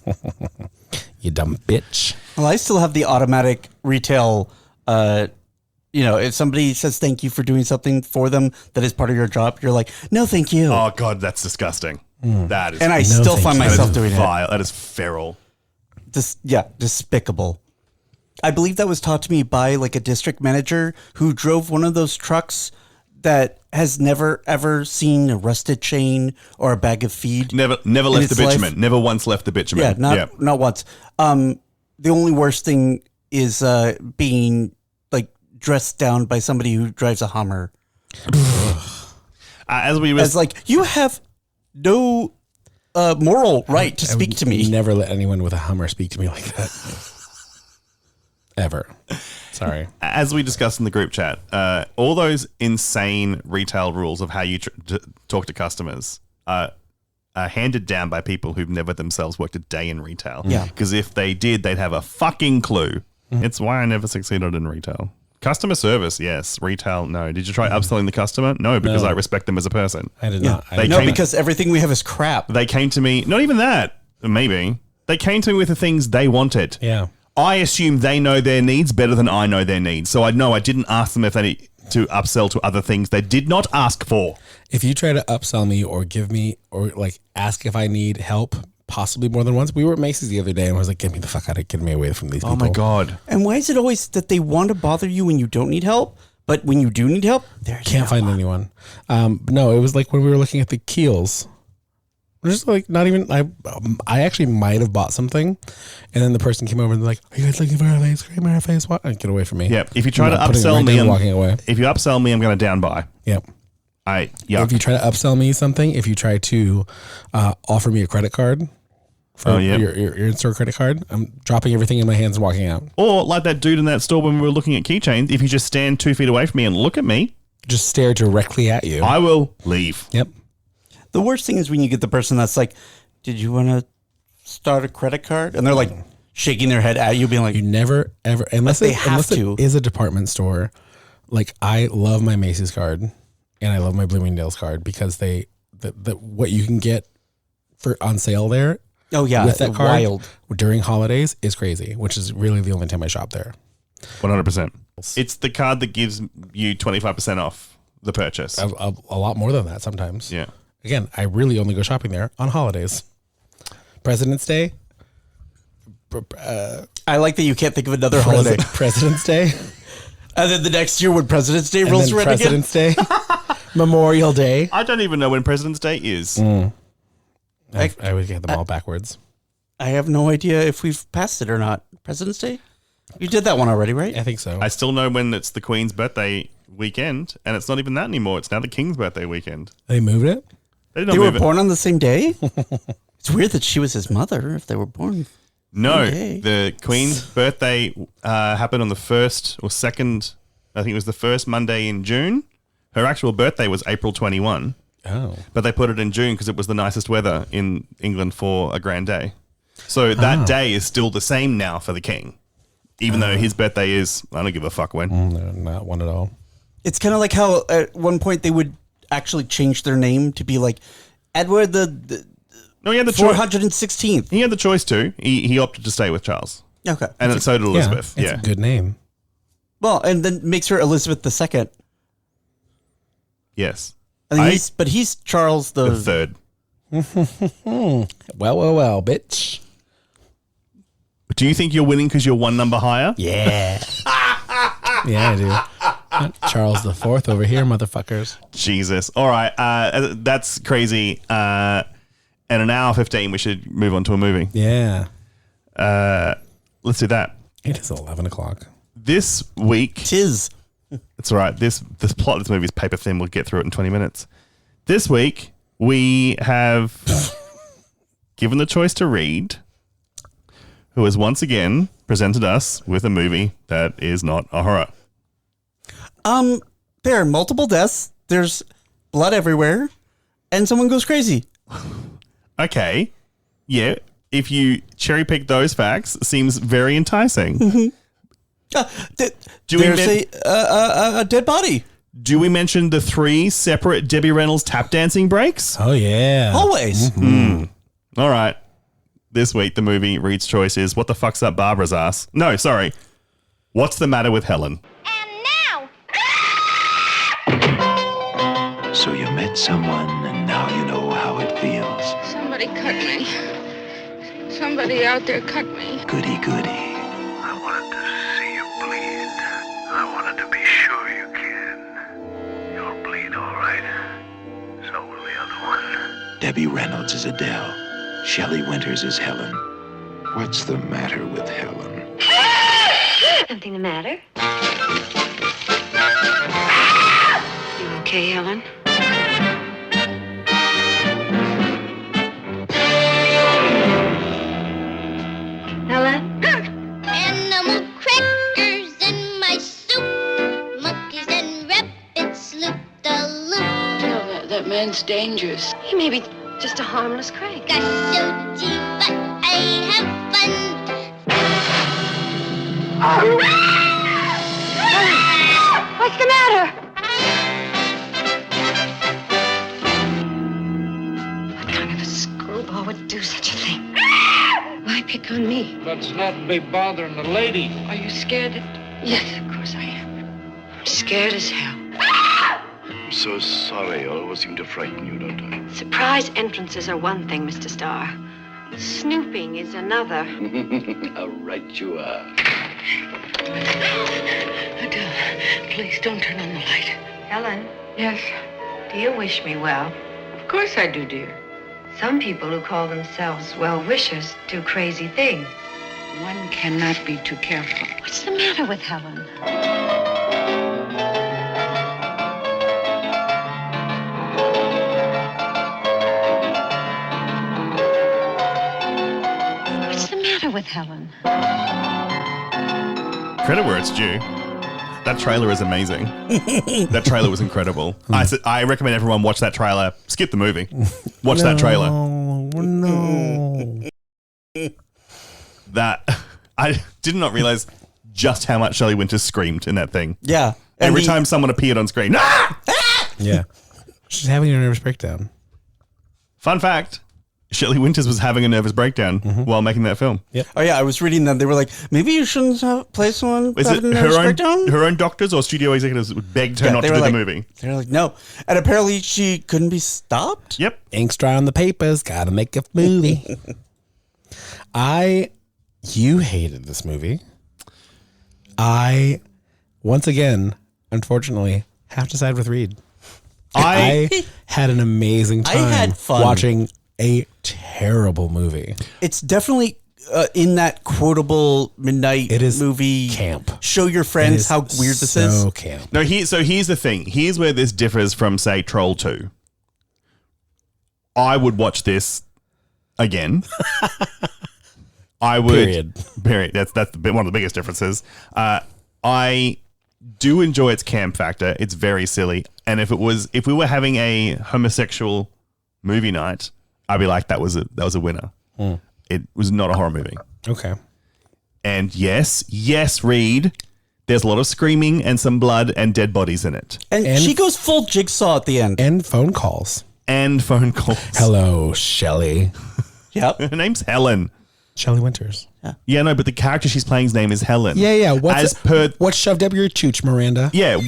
You dumb bitch. Well, I still have the automatic retail, if somebody says thank you for doing something for them that is part of your job, you're like, no, thank you. Oh, God, that's disgusting. That is... And I still find myself doing vile. That is feral. Despicable. I believe that was taught to me by like a district manager who drove one of those trucks that has never ever seen a rusted chain or a bag of feed. Never left the bitumen. Life. Never once left the bitumen. Yeah, not once. The only worst thing is being like dressed down by somebody who drives a Hummer. As like, you have no moral right to speak to me. Never let anyone with a Hummer speak to me like that. Ever. Sorry. As we discussed in the group chat, all those insane retail rules of how you talk to customers are handed down by people who've never themselves worked a day in retail. Yeah. Because if they did, they'd have a fucking clue. It's why I never succeeded in retail. Customer service, yes. Retail, no. Did you try upselling the customer? No, because I respect them as a person. I did not. Because everything we have is crap. They came to me, not even that, maybe. They came to me with the things they wanted. Yeah. I assume they know their needs better than I know their needs. So I didn't ask them if they need to upsell to other things they did not ask for. If you try to upsell me or give me or like ask if I need help, possibly more than once. We were at Macy's the other day and I was like, get me the fuck out of here. Get me away from these people. Oh my God. And why is it always that they want to bother you when you don't need help? But when you do need help, can't find anyone. No, it was like when we were looking at the Keels. Just like not even I actually might have bought something, and then the person came over and they're like, "Are you guys looking for a face cream or a face wash?" Get away from me. Yeah. If you try to upsell me, walking away. If you upsell me, I'm going to down buy. Yep. If you try to upsell me something, if you try to offer me a credit card for your in-store credit card, I'm dropping everything in my hands and walking out. Or like that dude in that store when we were looking at keychains, if you just stand 2 feet away from me and look at me, just stare directly at you, I will leave. Yep. The worst thing is when you get the person that's like, did you want to start a credit card? And they're like shaking their head at you, being like, you never, ever, unless it is a department store. Like I love my Macy's card and I love my Bloomingdale's card because the what you can get for on sale there. Oh yeah. With that card wild during holidays is crazy, which is really the only time I shop there. 100%. It's the card that gives you 25% off the purchase. A lot more than that sometimes. Yeah. Again, I really only go shopping there on holidays. President's Day. I like that you can't think of another holiday. President's Day. And then the next year when President's Day rolls around again. President's Day. Memorial Day. I don't even know when President's Day is. I always get them all backwards. I have no idea if we've passed it or not. President's Day? You did that one already, right? I think so. I still know when it's the Queen's birthday weekend, and it's not even that anymore. It's now the King's birthday weekend. They moved it? They were born on the same day? It's weird that she was his mother if they were born. No, the Queen's birthday happened on the 1st or 2nd. I think it was the first Monday in June. Her actual birthday was April 21. Oh. But they put it in June because it was the nicest weather in England for a grand day. So that day is still the same now for the King. Even though his birthday is, I don't give a fuck when. No, not one at all. It's kind of like how at one point they would actually change their name to be like Edward No, he had the 416th. He had the choice too. He opted to stay with Charles. Okay. And so did Elizabeth. It's a good name. Well, and then makes her Elizabeth II. Yes. And he's Charles the third. Well, bitch. Do you think you're winning because you're one number higher? Yeah. Yeah, I do. Charles the Fourth over here, motherfuckers. Jesus. All right. That's crazy. And an hour 15, we should move on to a movie. Yeah. Let's do that. It is 11 o'clock. This week. Tis. That's all right. This plot of this movie is paper thin. We'll get through it in 20 minutes. This week, we have given the choice to Reed, who has once again presented us with a movie that is not a horror. There are multiple deaths. There's blood everywhere, and someone goes crazy. Okay. Yeah. If you cherry pick those facts, it seems very enticing. There's a dead body. Do we mention the 3 separate Debbie Reynolds tap dancing breaks? Oh, yeah. Always. All right. This week, the movie Reed's choice is What the Fuck's Up Barbara's Ass? No, sorry. What's the Matter with Helen? And now, So you met someone and now you know how it feels. Somebody cut me. Somebody out there cut me. Goody goody. I wanted to see you bleed. I wanted to be sure you can. You'll bleed all right. So will the other one. Debbie Reynolds is Adele. Shelley Winters is Helen. What's the matter with Helen? Something the matter? You okay, Helen? Helen? Animal crackers in my soup. Monkeys and rabbits loop the loop. No, that man's dangerous. He may be just a harmless crank. Got so deep, but I have fun. What's the matter? What kind of a screwball would do such a thing? Why pick on me? Let's not be bothering the lady. Are you scared that... Yes, of course I am. I'm scared as hell. I'm so sorry. I always seem to frighten you, don't I? Surprise entrances are one thing, Mr. Starr. Snooping is another. How right you are. Adele, please don't turn on the light. Helen, Yes, do you wish me well? of course I do, dear. Some people who call themselves well-wishers do crazy things. One cannot be too careful. What's the matter with Helen? What's the matter with Helen? Credit where it's due. That trailer is amazing. That trailer was incredible. I recommend everyone watch that trailer. Skip the movie. Watch that trailer. No. That I did not realize just how much Shelley Winters screamed in that thing. Yeah. Every time someone appeared on screen. Ah! Yeah. She's having a nervous breakdown. Fun fact. Shelley Winters was having a nervous breakdown while making that film. Yep. Oh, yeah. I was reading that. They were like, maybe you shouldn't play someone Is having it a nervous breakdown? her own doctors or studio executives begged her not to they do were the like- movie? They're like, no. And apparently she couldn't be stopped. Yep. Ink's dry on the papers. Gotta make a movie. You hated this movie. I, once again, unfortunately, have to side with Reed. I had an amazing time had fun. watching a terrible movie. It's definitely in that quotable midnight movie camp. Show your friends how weird this is. So camp. No, so here's the thing. Here's where this differs from, say, Troll 2. I would watch this again. I would. Period. That's one of the biggest differences. I do enjoy its camp factor. It's very silly. And if we were having a homosexual movie night, I'd be like, that was a winner. It was not a horror movie. Okay. And yes, Reed, there's a lot of screaming and some blood and dead bodies in it. And she goes full Jigsaw at the end. And phone calls. Hello, Shelley. Yep. Her name's Helen. Shelley Winters. Yeah, no, but the character she's playing's name is Helen. Yeah. What's shoved up your chooch, Miranda? Yeah.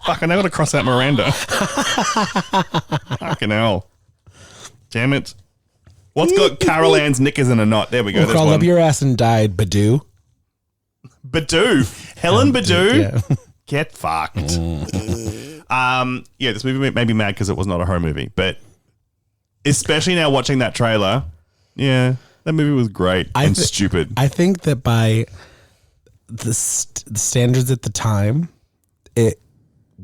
Fuck, I never to cross out Miranda. Fucking hell. Damn it. What's got Carol Ann's knickers in a knot? There we go. Crawled up your ass and died, Badoo. Helen Badoo? Yeah. Get fucked. This movie made me mad because it was not a horror movie, but especially now watching that trailer, that movie was great and stupid. I think that by the standards at the time, it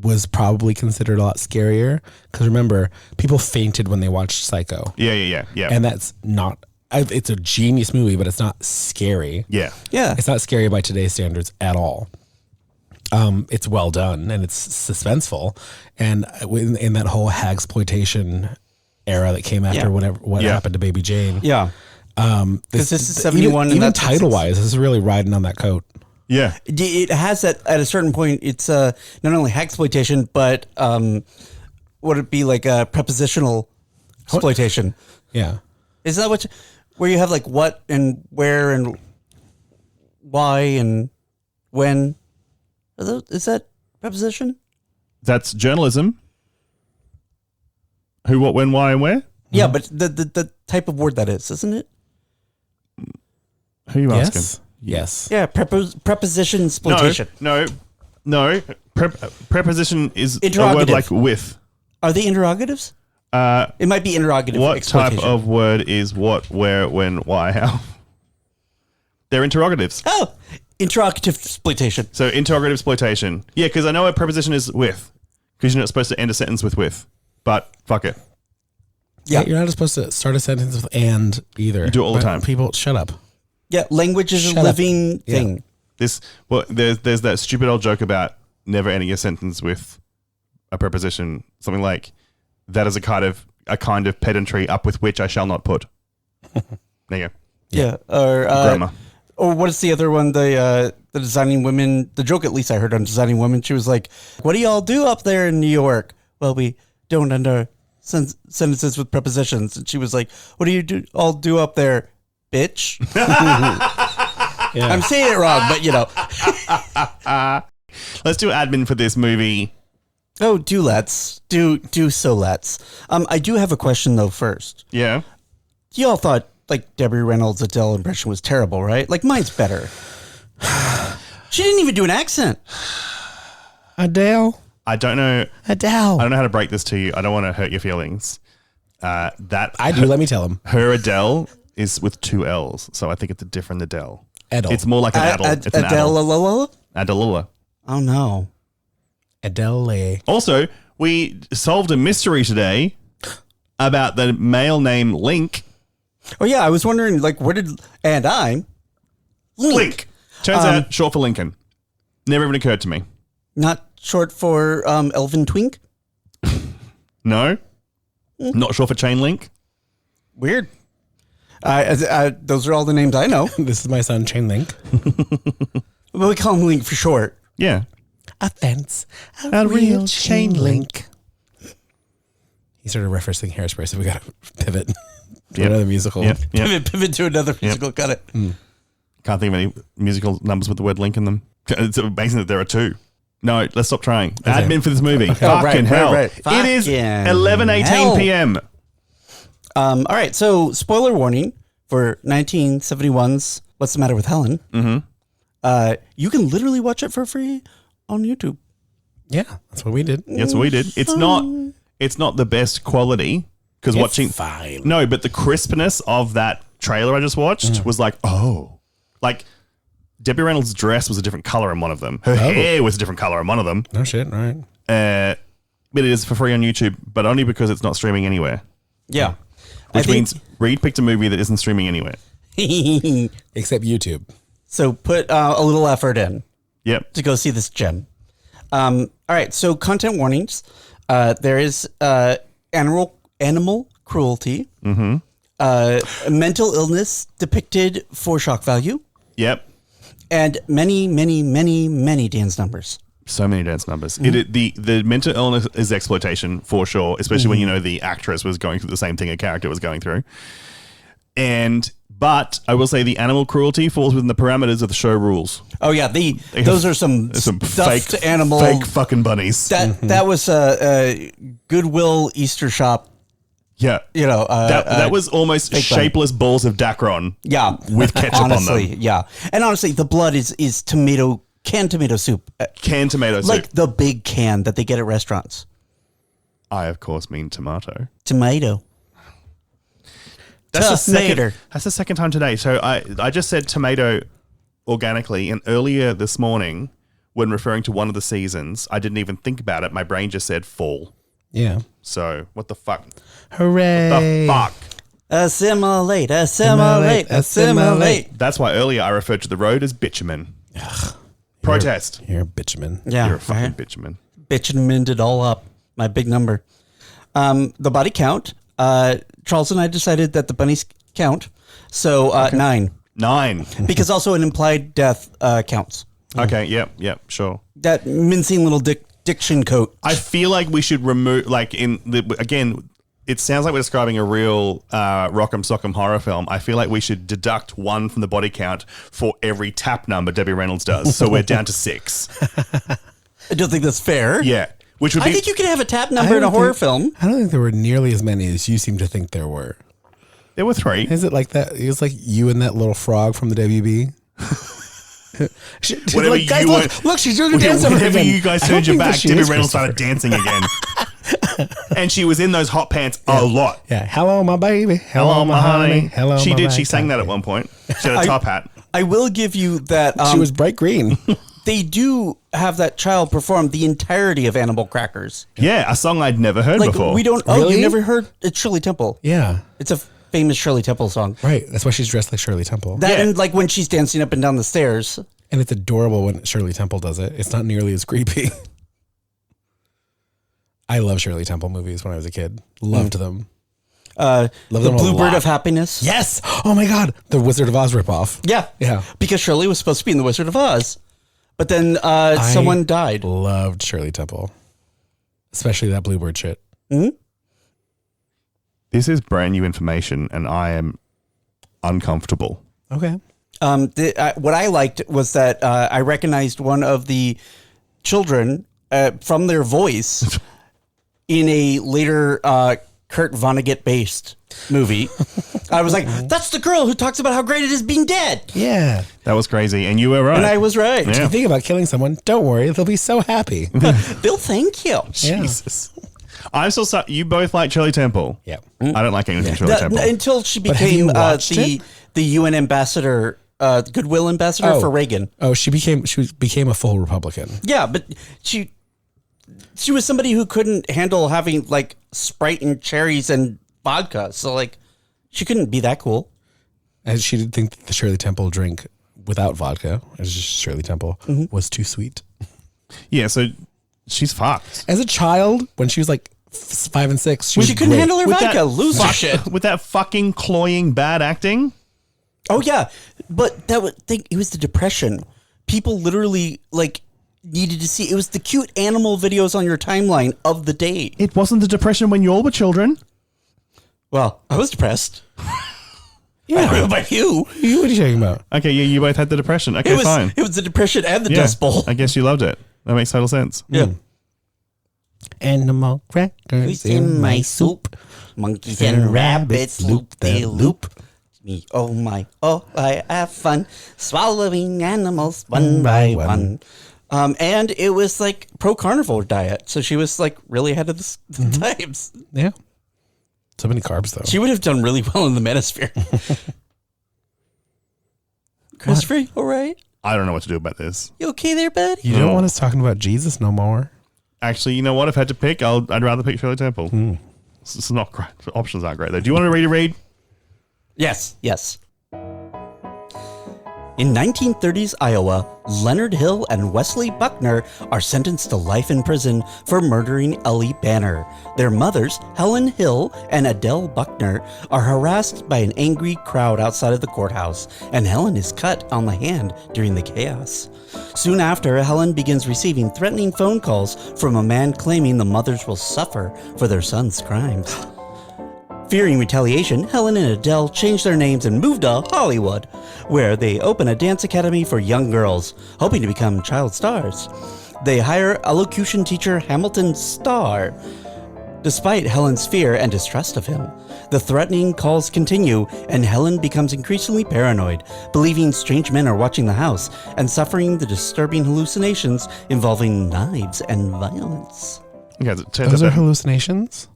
was probably considered a lot scarier because remember, people fainted when they watched Psycho. Yeah. And that's not. It's a genius movie, but it's not scary. Yeah. It's not scary by today's standards at all. It's well done and it's suspenseful, and in that whole hagsploitation era that came after what happened to Baby Jane. Yeah. Because this is 71. Even title wise, this is really riding on that coat. Yeah. It has that at a certain point. It's not only hagsploitation, but would it be like a prepositional exploitation? Yeah. Is that where you have like what and where and why and when? Is that preposition? That's journalism. Who, what, when, why, and where? Yeah, but the type of word that is, isn't it? Who are you asking? Yes. Yeah, preposition exploitation. No. Preposition is a Interrogative. word like with. Are they interrogatives? It might be interrogative. What type of word is what, where, when, why, how? They're interrogatives. Oh, interrogative exploitation. So interrogative exploitation. Yeah, because I know a preposition is with, because you're not supposed to end a sentence with. But fuck it. Yeah, you're not supposed to start a sentence with and either. You do it all the time. People, shut up. Yeah, language is a living thing. There's that stupid old joke about never ending a sentence with a preposition. Something like, that is a kind of pedantry up with which I shall not put. There you go. Yeah. Or grammar. Or what is the other one? The Designing Women. The joke, at least I heard on Designing Women, she was like, "What do y'all do up there in New York?" Well, we don't end sentences with prepositions. And she was like, "What do you all do up there, bitch?" I'm saying it wrong, but you know. Let's do admin for this movie. Oh, let's. Do so let's. I do have a question though first. Yeah. Y'all thought like Debbie Reynolds' Adele impression was terrible, right? Like mine's better. She didn't even do an accent. Adele. I don't know. Adele. I don't know how to break this to you. I don't want to hurt your feelings. That I do. Let me tell him. Her Adele is with 2 L's, so I think it's a different Adele. Adele. It's more like an Adele. It's an Adele. Adele. Oh no. Adele. Also, we solved a mystery today about the male name Link. Oh yeah, I was wondering like and I'm Link. Turns out short for Lincoln. Never even occurred to me. Not short for Elvin Twink? No. Not short for Chain Link. Weird. Those are all the names I know. This is my son, Chain Link. Well, we call him Link for short. Yeah. A fence. A real chain link. He started referencing Hairspray, so we got to pivot to another musical. Yep. Pivot to another musical. Got it. Can't think of any musical numbers with the word Link in them. It's amazing that there are 2. No, let's stop trying. Okay. Admin for this movie. Okay. Fucking hell. Right. It is 11:18 p.m. All right, so spoiler warning for 1971's What's the Matter with Helen? Mm-hmm. You can literally watch it for free on YouTube. Yeah, that's what we did. That's what we did. It's not the best quality because watching fine. No, but the crispness of that trailer I just watched was like, like Debbie Reynolds' dress was a different color in one of them. Her hair was a different color in one of them. No shit, right? But it is for free on YouTube, but only because it's not streaming anywhere. Yeah. Which means Reed picked a movie that isn't streaming anywhere. Except YouTube. So put a little effort in. Yep. To go see this gem. All right, so content warnings. There is animal cruelty. Mm-hmm. Mental illness depicted for shock value. Yep. And many, many, many, many dance numbers. So many dance numbers. The mental illness is exploitation for sure, especially when you know the actress was going through the same thing a character was going through. And But I will say the animal cruelty falls within the parameters of the show rules. Oh yeah, those are some stuffed fake animal, fake fucking bunnies. That was a Goodwill Easter shop. Yeah, that was almost shapeless balls of Dacron. Yeah, with ketchup honestly, on them. Yeah, and honestly, the blood is canned tomato soup. Canned tomato soup, like the big can that they get at restaurants. I of course mean tomato. That's the second time today. So I just said tomato organically, and earlier this morning, when referring to one of the seasons, I didn't even think about it. My brain just said fall. Yeah. So what the fuck? Hooray! What the fuck? Assimilate. That's why earlier I referred to the road as bitumen. Protest. You're a bitumen. Yeah, you're a fucking bitumen. Bitumened it all up. My big number. The body count. Charles and I decided that the bunnies count. So 9. 9. Because also an implied death counts. Okay, yep, sure. That mincing little diction coat. I feel like we should remove, again, it sounds like we're describing a real Rock'em Sock'em horror film. I feel like we should deduct 1 from the body count for every tap number Debbie Reynolds does. So we're down to 6. I don't think that's fair. Yeah. Which would I think you can have a tap number in a horror film. I don't think there were nearly as many as you seem to think there were. There were 3. Is it like that? It was like you and that little frog from the WB. Whatever like, guys, you look, she's doing a dance over Whenever again. you guys turned your back, Debbie Reynolds started dancing again. And she was in those hot pants a lot. Yeah. Hello, my baby. Hello, my honey. Hello, she my did. She right sang that time. at one point. She had a top hat. I will give you that. She was bright green. They do have that child perform the entirety of Animal Crackers. Yeah, a song I'd never heard before. We don't. Oh, Really? you never heard? It's Shirley Temple. Yeah. It's a famous Shirley Temple song. Right. That's why she's dressed like Shirley Temple. That and like when she's dancing up and down the stairs. And it's adorable when Shirley Temple does it. It's not nearly as creepy. I love Shirley Temple movies when I was a kid. Loved them. The them a Bluebird lot. of Happiness. Yes. Oh my God. The Wizard of Oz ripoff. Yeah. Yeah. Because Shirley was supposed to be in The Wizard of Oz. But then someone died. Loved Shirley Temple. Especially that Bluebird shit. Mm-hmm. This is brand new information, and I am uncomfortable. Okay. What I liked was that I recognized one of the children from their voice in a later Kurt Vonnegut based movie. I was like, that's the girl who talks about how great it is being dead. Yeah. That was crazy, and you were right. And I was right. If you think about killing someone, don't worry. They'll be so happy. They'll thank you. Jesus. I'm still you both like Shirley Temple. Yeah. I don't like anything Shirley Temple. Until she But have you became watched the UN ambassador, Goodwill ambassador for Reagan. Oh, she became a full Republican. Yeah, but she was somebody who couldn't handle having like Sprite and cherries and vodka. So like she couldn't be that cool. And she did think that the Shirley Temple drink without vodka, as just Shirley Temple, was too sweet. Yeah, so she's fucked. As a child, when she was like 5 and 6, She couldn't handle her vodka. Loser shit. With that fucking cloying bad acting. Oh yeah, but it was the Depression. People literally like needed to see. It was the cute animal videos on your timeline of the day. It wasn't the Depression when you all were children. Well, I was depressed. Yeah. I don't know about you. What are you talking about? Okay, yeah, you both had the Depression. Okay, fine. It was the Depression and the Yeah, Dust Bowl. I guess you loved it. That makes total sense. Yeah. Animal crackers in my soup. Monkeys and rabbits loop they loop. Me, oh my, oh, I have fun swallowing animals one by one. And it was like pro carnivore diet, so she was like really ahead of the times. Yeah. So many carbs though. She would have done really well in the Manosphere. Christopher, you all right? I don't know what to do about this. You okay there, bud? You don't want us talking about Jesus no more. Actually, you know what? If I had to pick, I'd rather pick Shirley Temple. It's not great. The options aren't great though. Do you want to read? Yes. In 1930s Iowa, Leonard Hill and Wesley Buckner are sentenced to life in prison for murdering Ellie Banner. Their mothers, Helen Hill and Adele Buckner, are harassed by an angry crowd outside of the courthouse, and Helen is cut on the hand during the chaos. Soon after, Helen begins receiving threatening phone calls from a man claiming the mothers will suffer for their son's crimes. Fearing retaliation, Helen and Adele changed their names and moved to Hollywood, where they open a dance academy for young girls, hoping to become child stars. They hire elocution teacher Hamilton Starr. Despite Helen's fear and distrust of him, the threatening calls continue, and Helen becomes increasingly paranoid, believing strange men are watching the house and suffering the disturbing hallucinations involving knives and violence. Okay, Those are hallucinations?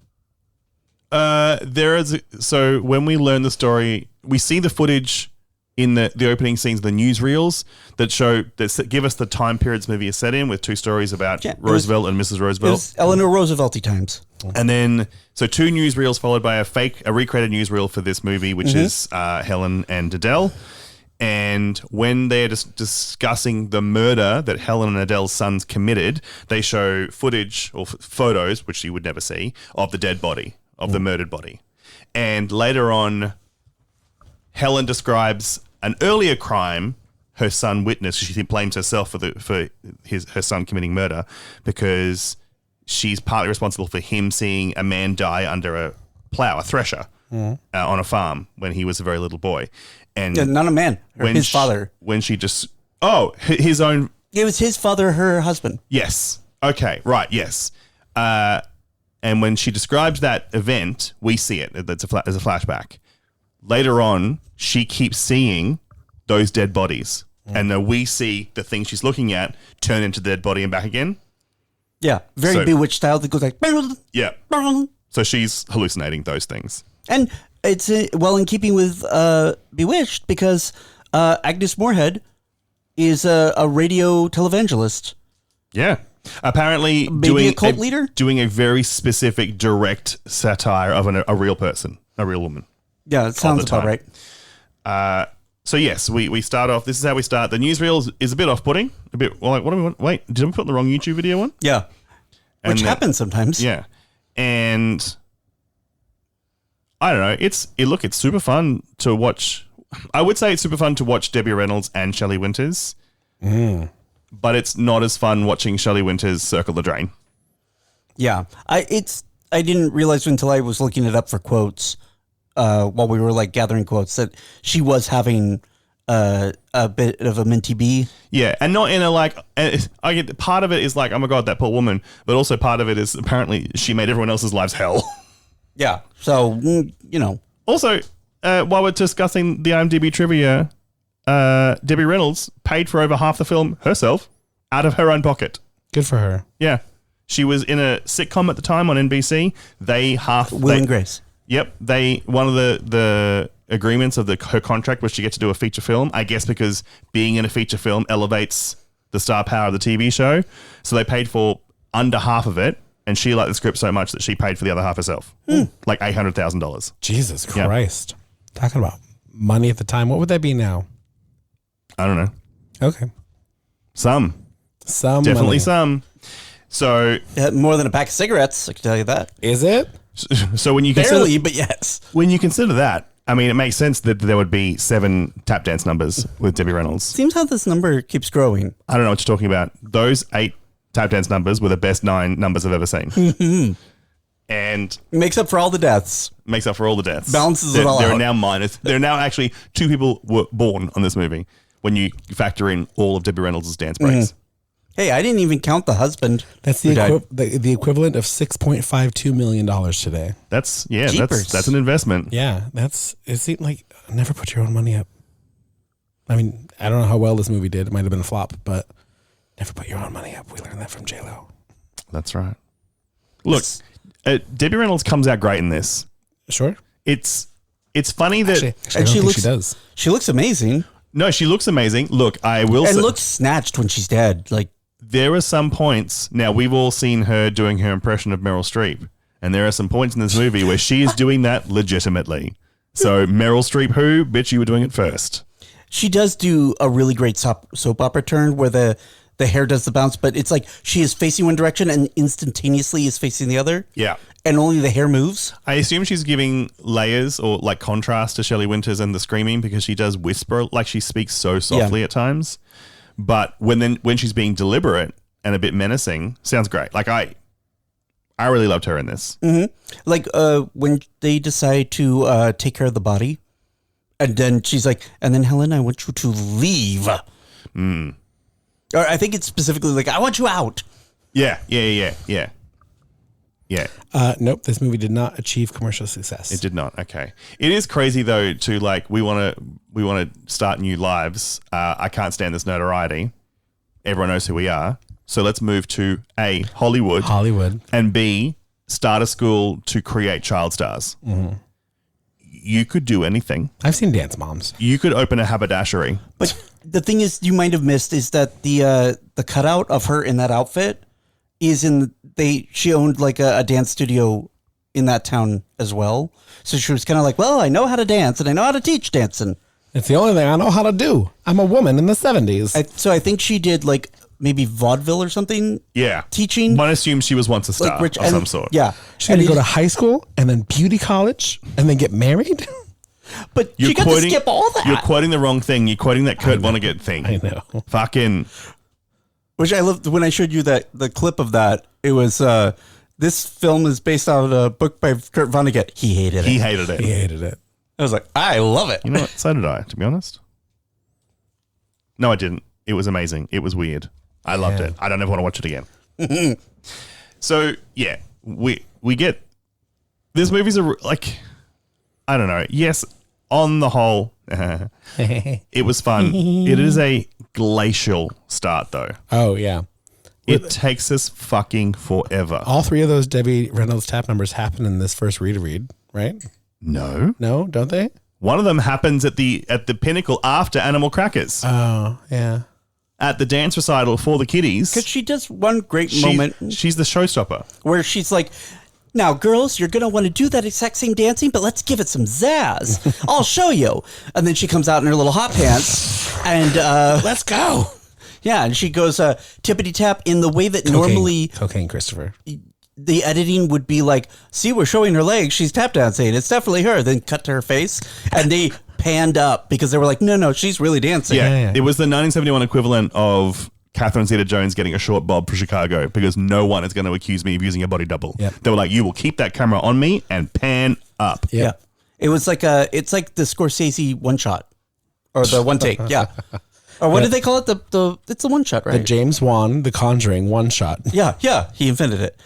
So when we learn the story, we see the footage in the opening scenes, the newsreels that give us the time periods the movie is set in, with two stories about Roosevelt and Mrs. Roosevelt. It was Eleanor Roosevelt-y times. And then, so two newsreels followed by a recreated newsreel for this movie, which is Helen and Adele. And when they're discussing the murder that Helen and Adele's sons committed, they show footage or photos, which you would never see, of the dead body, of the murdered body. And later on, Helen describes an earlier crime her son witnessed. She blames herself for her son committing murder because she's partly responsible for him seeing a man die under a plow, a thresher, on a farm when he was a very little boy. And not a man, his father. When she just... Oh, his own... It was his father, her husband. Yes. Okay, right, yes. And when she describes that event, we see it as a flashback. Later on, she keeps seeing those dead bodies. And then we see the thing she's looking at turn into the dead body and back again. Yeah, very Bewitched style that goes like... Yeah. So she's hallucinating those things. And it's in keeping with Bewitched, because Agnes Moorehead is a radio televangelist. Yeah. Apparently a cult leader? Doing a very specific direct satire of a real person, a real woman. Yeah, it sounds about right. So yes, we start off. This is how we start. The newsreel is a bit off-putting. A bit like, what do we want? Wait, did I put the wrong YouTube video on? Yeah, which happens sometimes. Yeah, and I don't know. It's super fun to watch. I would say it's super fun to watch Debbie Reynolds and Shelley Winters, but it's not as fun watching Shelley Winters circle the drain. Yeah, I didn't realize until I was looking it up for quotes. While we were like gathering quotes, that she was having a bit of a minty bee. Yeah, and not in a like. I get part of it is like, oh my god, that poor woman, but also part of it is apparently she made everyone else's lives hell. Yeah. So Also, while we're discussing the IMDb trivia, Debbie Reynolds paid for over half the film herself out of her own pocket. Good for her. Yeah, she was in a sitcom at the time on NBC. Will and Grace. Yep, one of the agreements of her contract was she get to do a feature film. I guess because being in a feature film elevates the star power of the TV show, so they paid for under half of it, and she liked the script so much that she paid for the other half herself, like $800,000. Jesus Christ! Yep. Talking about money at the time, what would that be now? I don't know. Okay, some definitely money. some. So more than a pack of cigarettes, I can tell you that. Is it? So when you barely, but yes. When you consider that, I mean, it makes sense that there would be 7 tap dance numbers with Debbie Reynolds. Seems how this number keeps growing. I don't know what you're talking about. Those 8 tap dance numbers were the best 9 numbers I've ever seen. And makes up for all the deaths. Balances it all out. There are now minus. There are now actually 2 people were born on this movie when you factor in all of Debbie Reynolds' dance breaks. Hey, I didn't even count the husband. That's the equivalent of $6.52 million today. That's an investment. Yeah, it seemed like never put your own money up. I mean, I don't know how well this movie did. It might have been a flop, but never put your own money up. We learned that from J-Lo. That's right. Look, Debbie Reynolds comes out great in this. Sure. It's funny that actually, she does. She looks amazing. No, she looks amazing. Look, I will say, looks snatched when she's dead. Like, there are some points. Now, we've all seen her doing her impression of Meryl Streep, and there are some points in this movie where she is doing that legitimately. So, Meryl Streep, who? Bitch, you were doing it first. She does do a really great soap opera turn where the hair does the bounce, but it's like she is facing one direction and instantaneously is facing the other. Yeah. And only the hair moves. I assume she's giving layers or like contrast to Shelley Winters and the screaming, because she does whisper, like she speaks so softly at times. But when she's being deliberate and a bit menacing, sounds great. Like I I really loved her in this. Mm-hmm. Like when they decide to take care of the body, and then she's like, and then Helen, I want you to leave. Mm. Or I think it's specifically like, I want you out. Yeah. Nope, this movie did not achieve commercial success. It did not. Okay. It is crazy though to like we want to start new lives. I can't stand this notoriety. Everyone knows who we are. So let's move to A, Hollywood, and B, start a school to create child stars. Mm-hmm. You could do anything. I've seen Dance Moms. You could open a haberdashery. But the thing is, you might have missed is that the cutout of her in that outfit is she owned like a dance studio in that town as well. So she was kind of like, well, I know how to dance and I know how to teach dancing. It's the only thing I know how to do. I'm a woman in the 70s. So I think she did like maybe vaudeville or something. Yeah. Teaching. One assumes she was once a star of some sort. Yeah. She's going to go to high school and then beauty college and then get married. But she got to skip all that. You're quoting the wrong thing. You're quoting that Kurt Vonnegut thing. I know. Fucking. Which I loved when I showed you the clip of that. It was this film is based on a book by Kurt Vonnegut. He hated it. He hated it. I was like, I love it. You know what? So did I, to be honest. No, I didn't. It was amazing. It was weird. I loved it. I don't ever want to watch it again. So yeah, we get this movie's like, I don't know. Yes, on the whole, it was fun. It is a glacial start though. Oh yeah. It takes us fucking forever. All three of those Debbie Reynolds tap numbers happen in this first read, right? No, don't they? One of them happens at the pinnacle after Animal Crackers. Oh yeah. At the dance recital for the kiddies. Because she does one great moment. She's the showstopper. Where she's like, now, girls, you're going to want to do that exact same dancing, but let's give it some zazz. I'll show you. And then she comes out in her little hot pants and let's go. Yeah, and she goes tippity tap in the way that normally cocaine Christopher. The editing would be like, see, we're showing her legs. She's tap dancing. It's definitely her. Then cut to her face. And they panned up because they were like, no, she's really dancing. Yeah. It was the 1971 equivalent of Catherine Zeta-Jones getting a short bob for Chicago because no one is going to accuse me of using a body double. Yep. They were like, you will keep that camera on me and pan up. Yeah. It was like it's like the Scorsese one shot or the one take. Yeah. Or what did they call it? It's the one shot, right? The James Wan, The Conjuring one shot. Yeah. He invented it.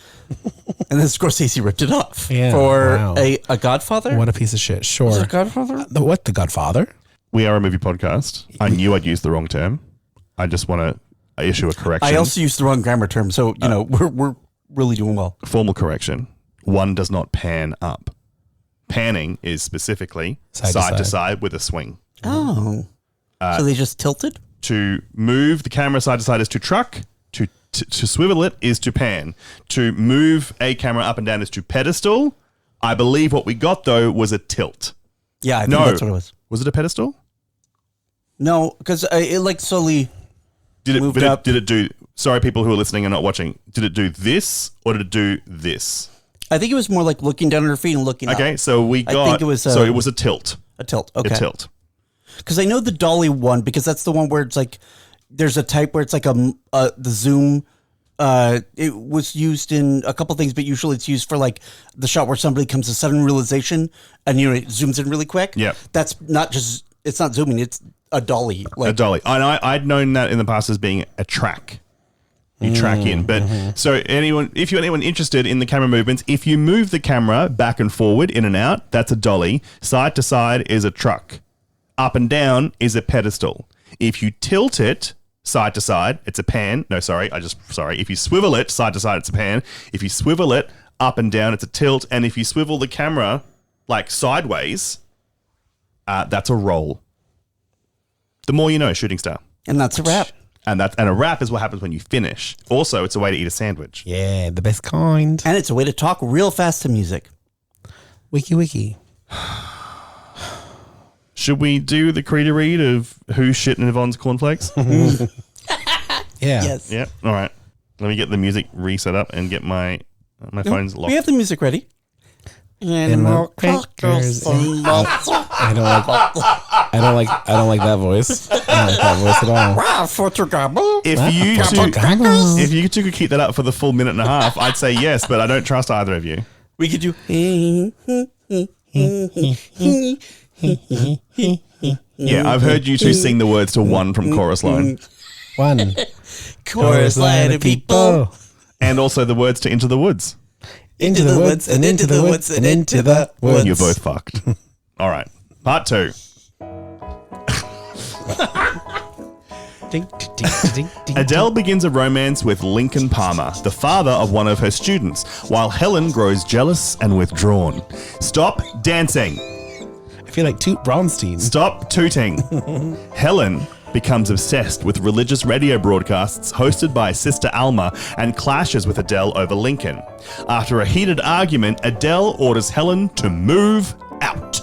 And then Scorsese ripped it off for a Godfather. What a piece of shit. Sure. Was it Godfather? The Godfather? We are a movie podcast. I knew I'd used the wrong term. I just want to issue a correction. I also used the wrong grammar term, so we're really doing well. Formal correction. One does not pan up. Panning is specifically side to side with a swing. Oh. So they just tilted? To move the camera side to side is to truck. To swivel it is to pan. To move a camera up and down is to pedestal. I believe what we got, though, was a tilt. Yeah, I think that's what it was. Was it a pedestal? No, because it like slowly moved up. Did it do... Sorry, people who are listening and not watching. Did it do this or did it do this? I think it was more like looking down at her feet and looking up. Okay, so we got... I think it was... so it was a tilt. A tilt, okay. A tilt. Because I know the dolly one, because that's the one where it's like... There's a type where it's like the zoom. It was used in a couple things, but usually it's used for like the shot where somebody comes to sudden realization and it zooms in really quick. Yeah, that's not just it's not zooming; it's a dolly. A dolly. And I'd known that in the past as being a track. You track in, but so if you're anyone interested in the camera movements, if you move the camera back and forward, in and out, that's a dolly. Side to side is a truck. Up and down is a pedestal. If you tilt it side to side, it's a pan. No, sorry. If you swivel it side to side, it's a pan. If you swivel it up and down, it's a tilt. And if you swivel the camera like sideways, that's a roll. The more you know, shooting star. And that's a wrap. And a wrap is what happens when you finish. Also, it's a way to eat a sandwich. Yeah, the best kind. And it's a way to talk real fast to music. Wiki. Should we do the creator read of who's shit in Yvonne's cornflakes? Yeah. Yes. Yeah. All right. Let me get the music reset up and get my phone's locked. We have the music ready. And more crackers. I don't like that voice. I don't like that voice at all. If you two could keep that up for the full minute and a half, I'd say yes, but I don't trust either of you. We could do. Yeah, I've heard you two sing the words to one from Chorus Line. One. Chorus line of people. And also the words to Into the Woods. Into the woods and into the woods and into the woods. You're both fucked. All right. Part 2. Adele begins a romance with Lincoln Palmer, the father of one of her students, while Helen grows jealous and withdrawn. Stop dancing. I feel like Toot Bronstein. Stop tooting. Helen becomes obsessed with religious radio broadcasts hosted by Sister Alma and clashes with Adele over Lincoln. After a heated argument, Adele orders Helen to move out.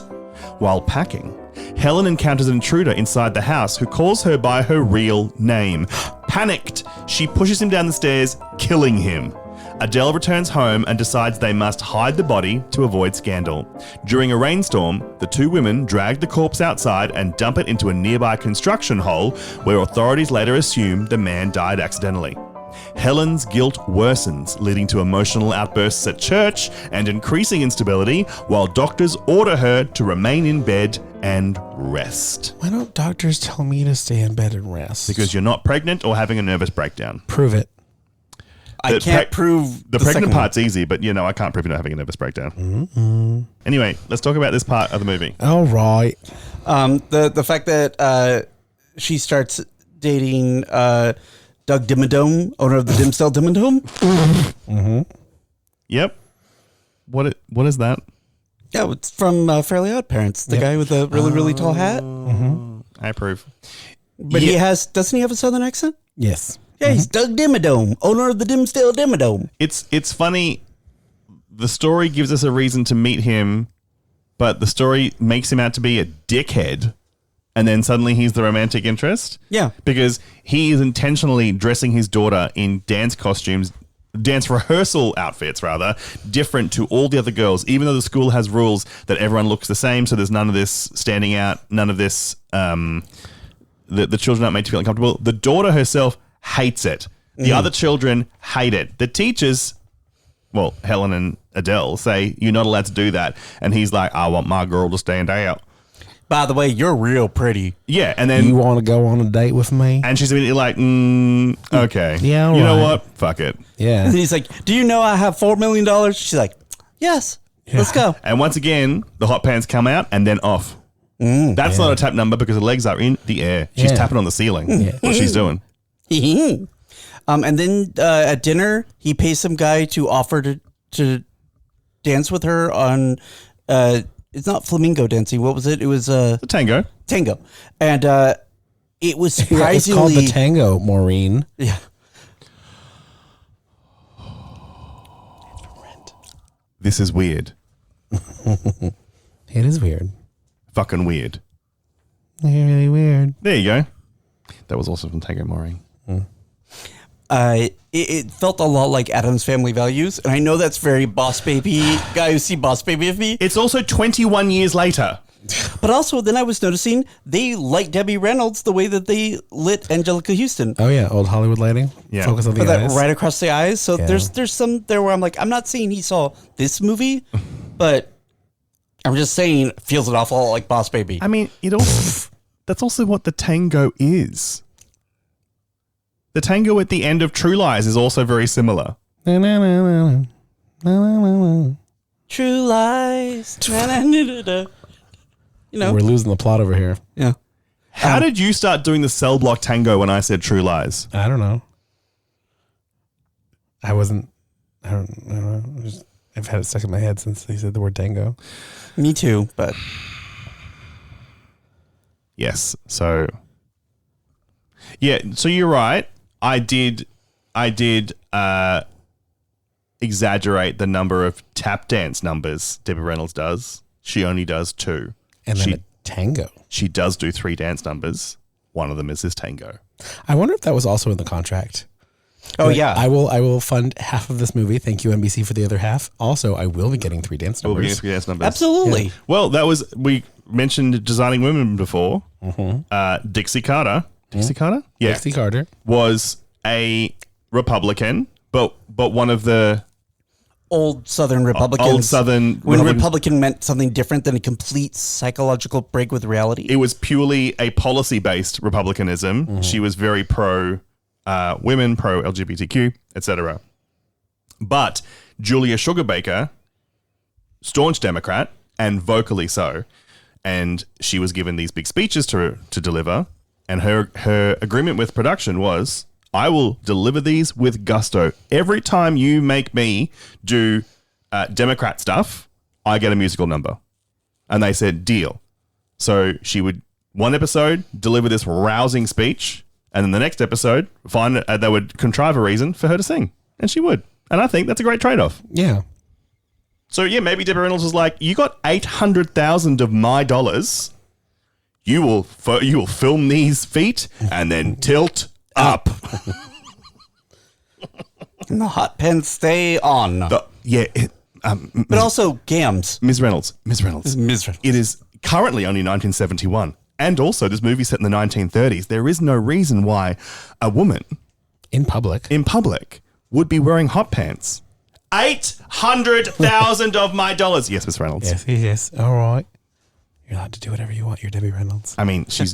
While packing, Helen encounters an intruder inside the house who calls her by her real name. Panicked, she pushes him down the stairs, killing him. Adele returns home and decides they must hide the body to avoid scandal. During a rainstorm, the two women drag the corpse outside and dump it into a nearby construction hole where authorities later assume the man died accidentally. Helen's guilt worsens, leading to emotional outbursts at church and increasing instability, while doctors order her to remain in bed and rest. Why don't doctors tell me to stay in bed and rest? Because you're not pregnant or having a nervous breakdown. Prove it. I can't prove the pregnant part's easy, but I can't prove you're not having a nervous breakdown. Mm-hmm. Anyway, let's talk about this part of the movie. All right. The fact that she starts dating Doug Dimmadome, owner of the Dimsdale Dimmadome. Mm-hmm. Yep. What is that? Yeah, it's from Fairly Odd Parents. The guy with the really, really tall hat. Mm-hmm. I approve. But doesn't he have a southern accent? Yes. Yeah, he's Doug Dimmadome, owner of the Dimsdale Dimmadome. It's funny. The story gives us a reason to meet him, but the story makes him out to be a dickhead, and then suddenly he's the romantic interest. Yeah. Because he is intentionally dressing his daughter in dance costumes, dance rehearsal outfits, rather, different to all the other girls, even though the school has rules that everyone looks the same, so there's none of this standing out, none of this, the children aren't made to feel uncomfortable. The daughter herself hates it. The other children hate it. The teachers, well, Helen and Adele, say, you're not allowed to do that. And he's like, I want my girl to stand out. By the way, you're real pretty. Yeah, and then... You want to go on a date with me? And she's immediately like, okay. Yeah, You know what? Fuck it. Yeah. And he's like, do you know I have $4 million? She's like, yes, let's go. And once again, the hot pants come out and then off. That's not a tap number because the legs are in the air. She's tapping on the ceiling. What she's doing. And then at dinner, he pays some guy to offer to dance with her on... it's not flamingo dancing. What was it? It was the tango. Tango. And it was surprisingly... It's called the tango, Maureen. Yeah. This is weird. It is weird. Fucking weird. Really weird. There you go. That was also from Tango Maureen. It felt a lot like Addams Family Values, and I know that's very Boss Baby guy who see Boss Baby of me. It's also 21 years later. But also, then I was noticing they like Debbie Reynolds the way that they lit Angelica Houston. Oh yeah, old Hollywood lady. Yeah, focus on the eyes. Right across the eyes. So there's some there where I'm like, I'm not saying he saw this movie, but I'm just saying it feels an awful lot like Boss Baby. I mean, that's also what the tango is. The tango at the end of True Lies is also very similar. True Lies. We're losing the plot over here. Yeah. How did you start doing the cell block tango when I said True Lies? I don't know. I don't know. I've had it stuck in my head since they said the word tango. Me too, but... Yes. So... Yeah, so you're right. I did exaggerate the number of tap dance numbers Debbie Reynolds does. She only does 2. And then a tango. She does do 3 dance numbers. One of them is this tango. I wonder if that was also in the contract. Oh, yeah. I will fund half of this movie. Thank you, NBC, for the other half. Also, I will be getting 3 dance numbers. We'll be getting 3 dance numbers. Absolutely. Yeah. Well, we mentioned designing women before. Dixie Carter. Dixie Carter? Yeah. Dixie Carter was a Republican, but one of the old Southern Republicans. Old Southern when Republican meant something different than a complete psychological break with reality. It was purely a policy-based Republicanism. She was very pro women, pro LGBTQ, etc. But Julia Sugarbaker, staunch Democrat and vocally so, and she was given these big speeches to deliver, and her agreement with production was, I will deliver these with gusto. Every time you make me do Democrat stuff, I get a musical number. And they said, deal. So she would, one episode, deliver this rousing speech, and then the next episode, they would contrive a reason for her to sing. And she would. And I think that's a great trade-off. Yeah. So yeah, maybe Debbie Reynolds was like, you got $800,000 of my dollars. You will film these feet and then tilt up. And the hot pants stay on. But also gams. Ms. Reynolds. It is currently only 1971. And also, this movie set in the 1930s. There is no reason why a woman in public would be wearing hot pants. $800,000 of my dollars. Yes, Ms. Reynolds. Yes. All right. You're allowed to do whatever you want. You're Debbie Reynolds. I mean, she's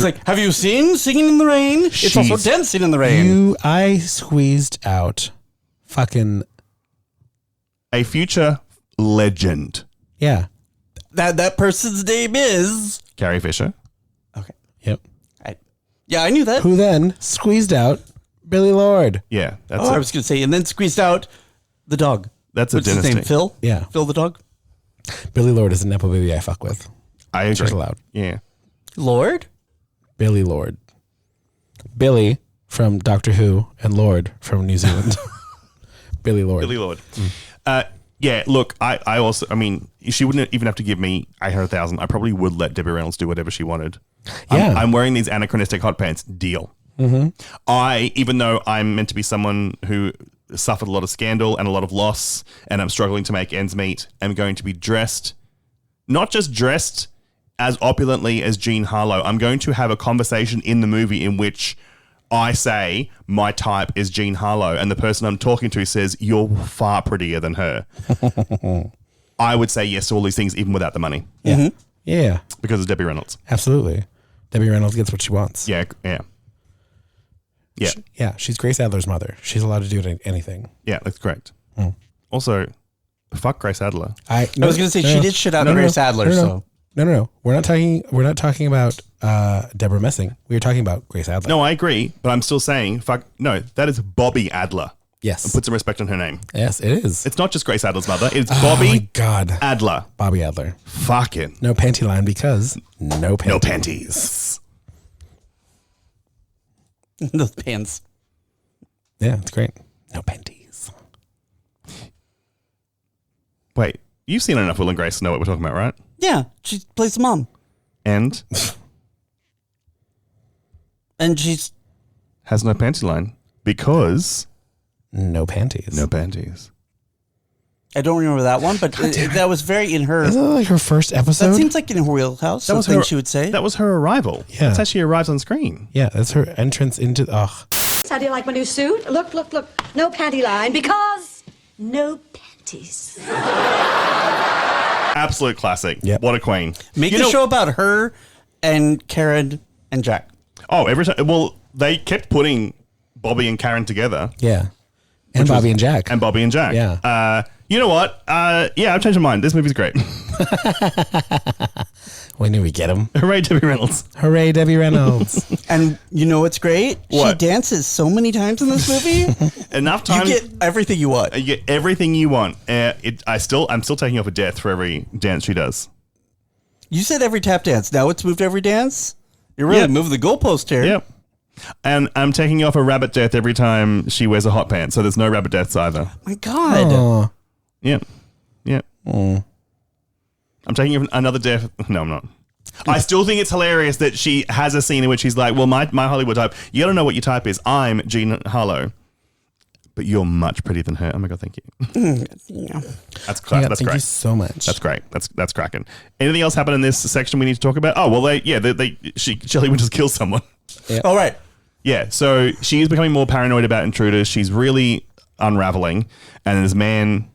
like, have you seen Singing in the Rain? It's also Dancing in the Rain. I squeezed out fucking a future legend. Yeah. That person's name is Carrie Fisher. Okay. Yep. I knew that. Who then squeezed out Billy Lord. Yeah. I was going to say, and then squeezed out the dog. That's What's a dynasty. his name? Phil? Yeah. Phil the dog? Billy Lord is a Nepo baby I fuck with. I agree. She's allowed. Yeah. Lord? Billy Lord. Billy from Doctor Who and Lord from New Zealand. Billy Lord. Yeah, look, I also, I mean, she wouldn't even have to give me $800,000. I probably would let Debbie Reynolds do whatever she wanted. Yeah. I'm wearing these anachronistic hot pants. Deal. Even though I'm meant to be someone who suffered a lot of scandal and a lot of loss, and I'm struggling to make ends meet, I'm going to be dressed, not just dressed as opulently as Jean Harlow. I'm going to have a conversation in the movie in which I say my type is Jean Harlow, and the person I'm talking to says you're far prettier than her. I would say yes to all these things even without the money. Yeah. Yeah. Because it's Debbie Reynolds. Absolutely. Debbie Reynolds gets what she wants. Yeah. She's Grace Adler's mother. She's allowed to do anything. Yeah, that's correct. Also, fuck Grace Adler. I was going to say she did shit out Grace Adler. No. We're not talking about Deborah Messing. We were talking about Grace Adler. No, I agree, but I'm still saying fuck. No, that is Bobby Adler. Yes. And put some respect on her name. Yes, it is. It's not just Grace Adler's mother. It's Bobby Adler. Bobby Adler. Fuck it. No panty line because no panties. No panties. Those pants. Yeah, it's great. No panties. Wait, you've seen enough Will and Grace to know what we're talking about, right? Yeah, she plays the mom. And she's has no panty line because no panties. No panties. I don't remember that one, but that was very in her. Isn't that like her first episode? That seems like in her wheelhouse. That was something she would say. That was her arrival. Yeah. That's how she arrives on screen. Yeah, that's her entrance into. How do you like my new suit? Look. No panty line because no panties. Absolute classic. Yep. What a queen. Make a show about her and Karen and Jack. Oh, every time. Well, they kept putting Bobby and Karen together. Yeah. And Bobby and Jack. And Bobby and Jack. Yeah. You know what? I've changed my mind. This movie's great. We knew we'd get him. Hooray, Debbie Reynolds. Hooray, Debbie Reynolds. And you know what's great? What? She dances so many times in this movie. Enough time. You get everything you want. You get everything you want. I'm still taking off a death for every dance she does. You said every tap dance. Now it's moved every dance? You're really moving the goalpost here. Yep. And I'm taking off a rabbit death every time she wears a hot pants, so there's no rabbit deaths either. My God. Oh. Yep. I'm taking another death. No, I'm not. I still think it's hilarious that she has a scene in which she's like, well, my Hollywood type, you got to know what your type is. I'm Jean Harlow. but you're much prettier than her. Oh my God, thank you. Yeah. That's Yeah, that's thank great. you so much. That's great. That's cracking. Anything else happen in this section we need to talk about? Oh, well, Shirley Winters kills someone. Yeah. All right. Yeah, so she is becoming more paranoid about intruders. She's really unraveling, and this man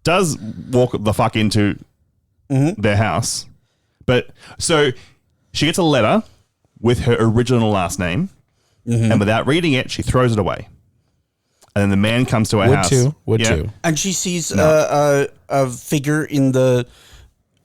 does walk the fuck into their house. But so she gets a letter with her original last name, and without reading it, she throws it away. And then the man comes to her house. Would too. And she sees a figure in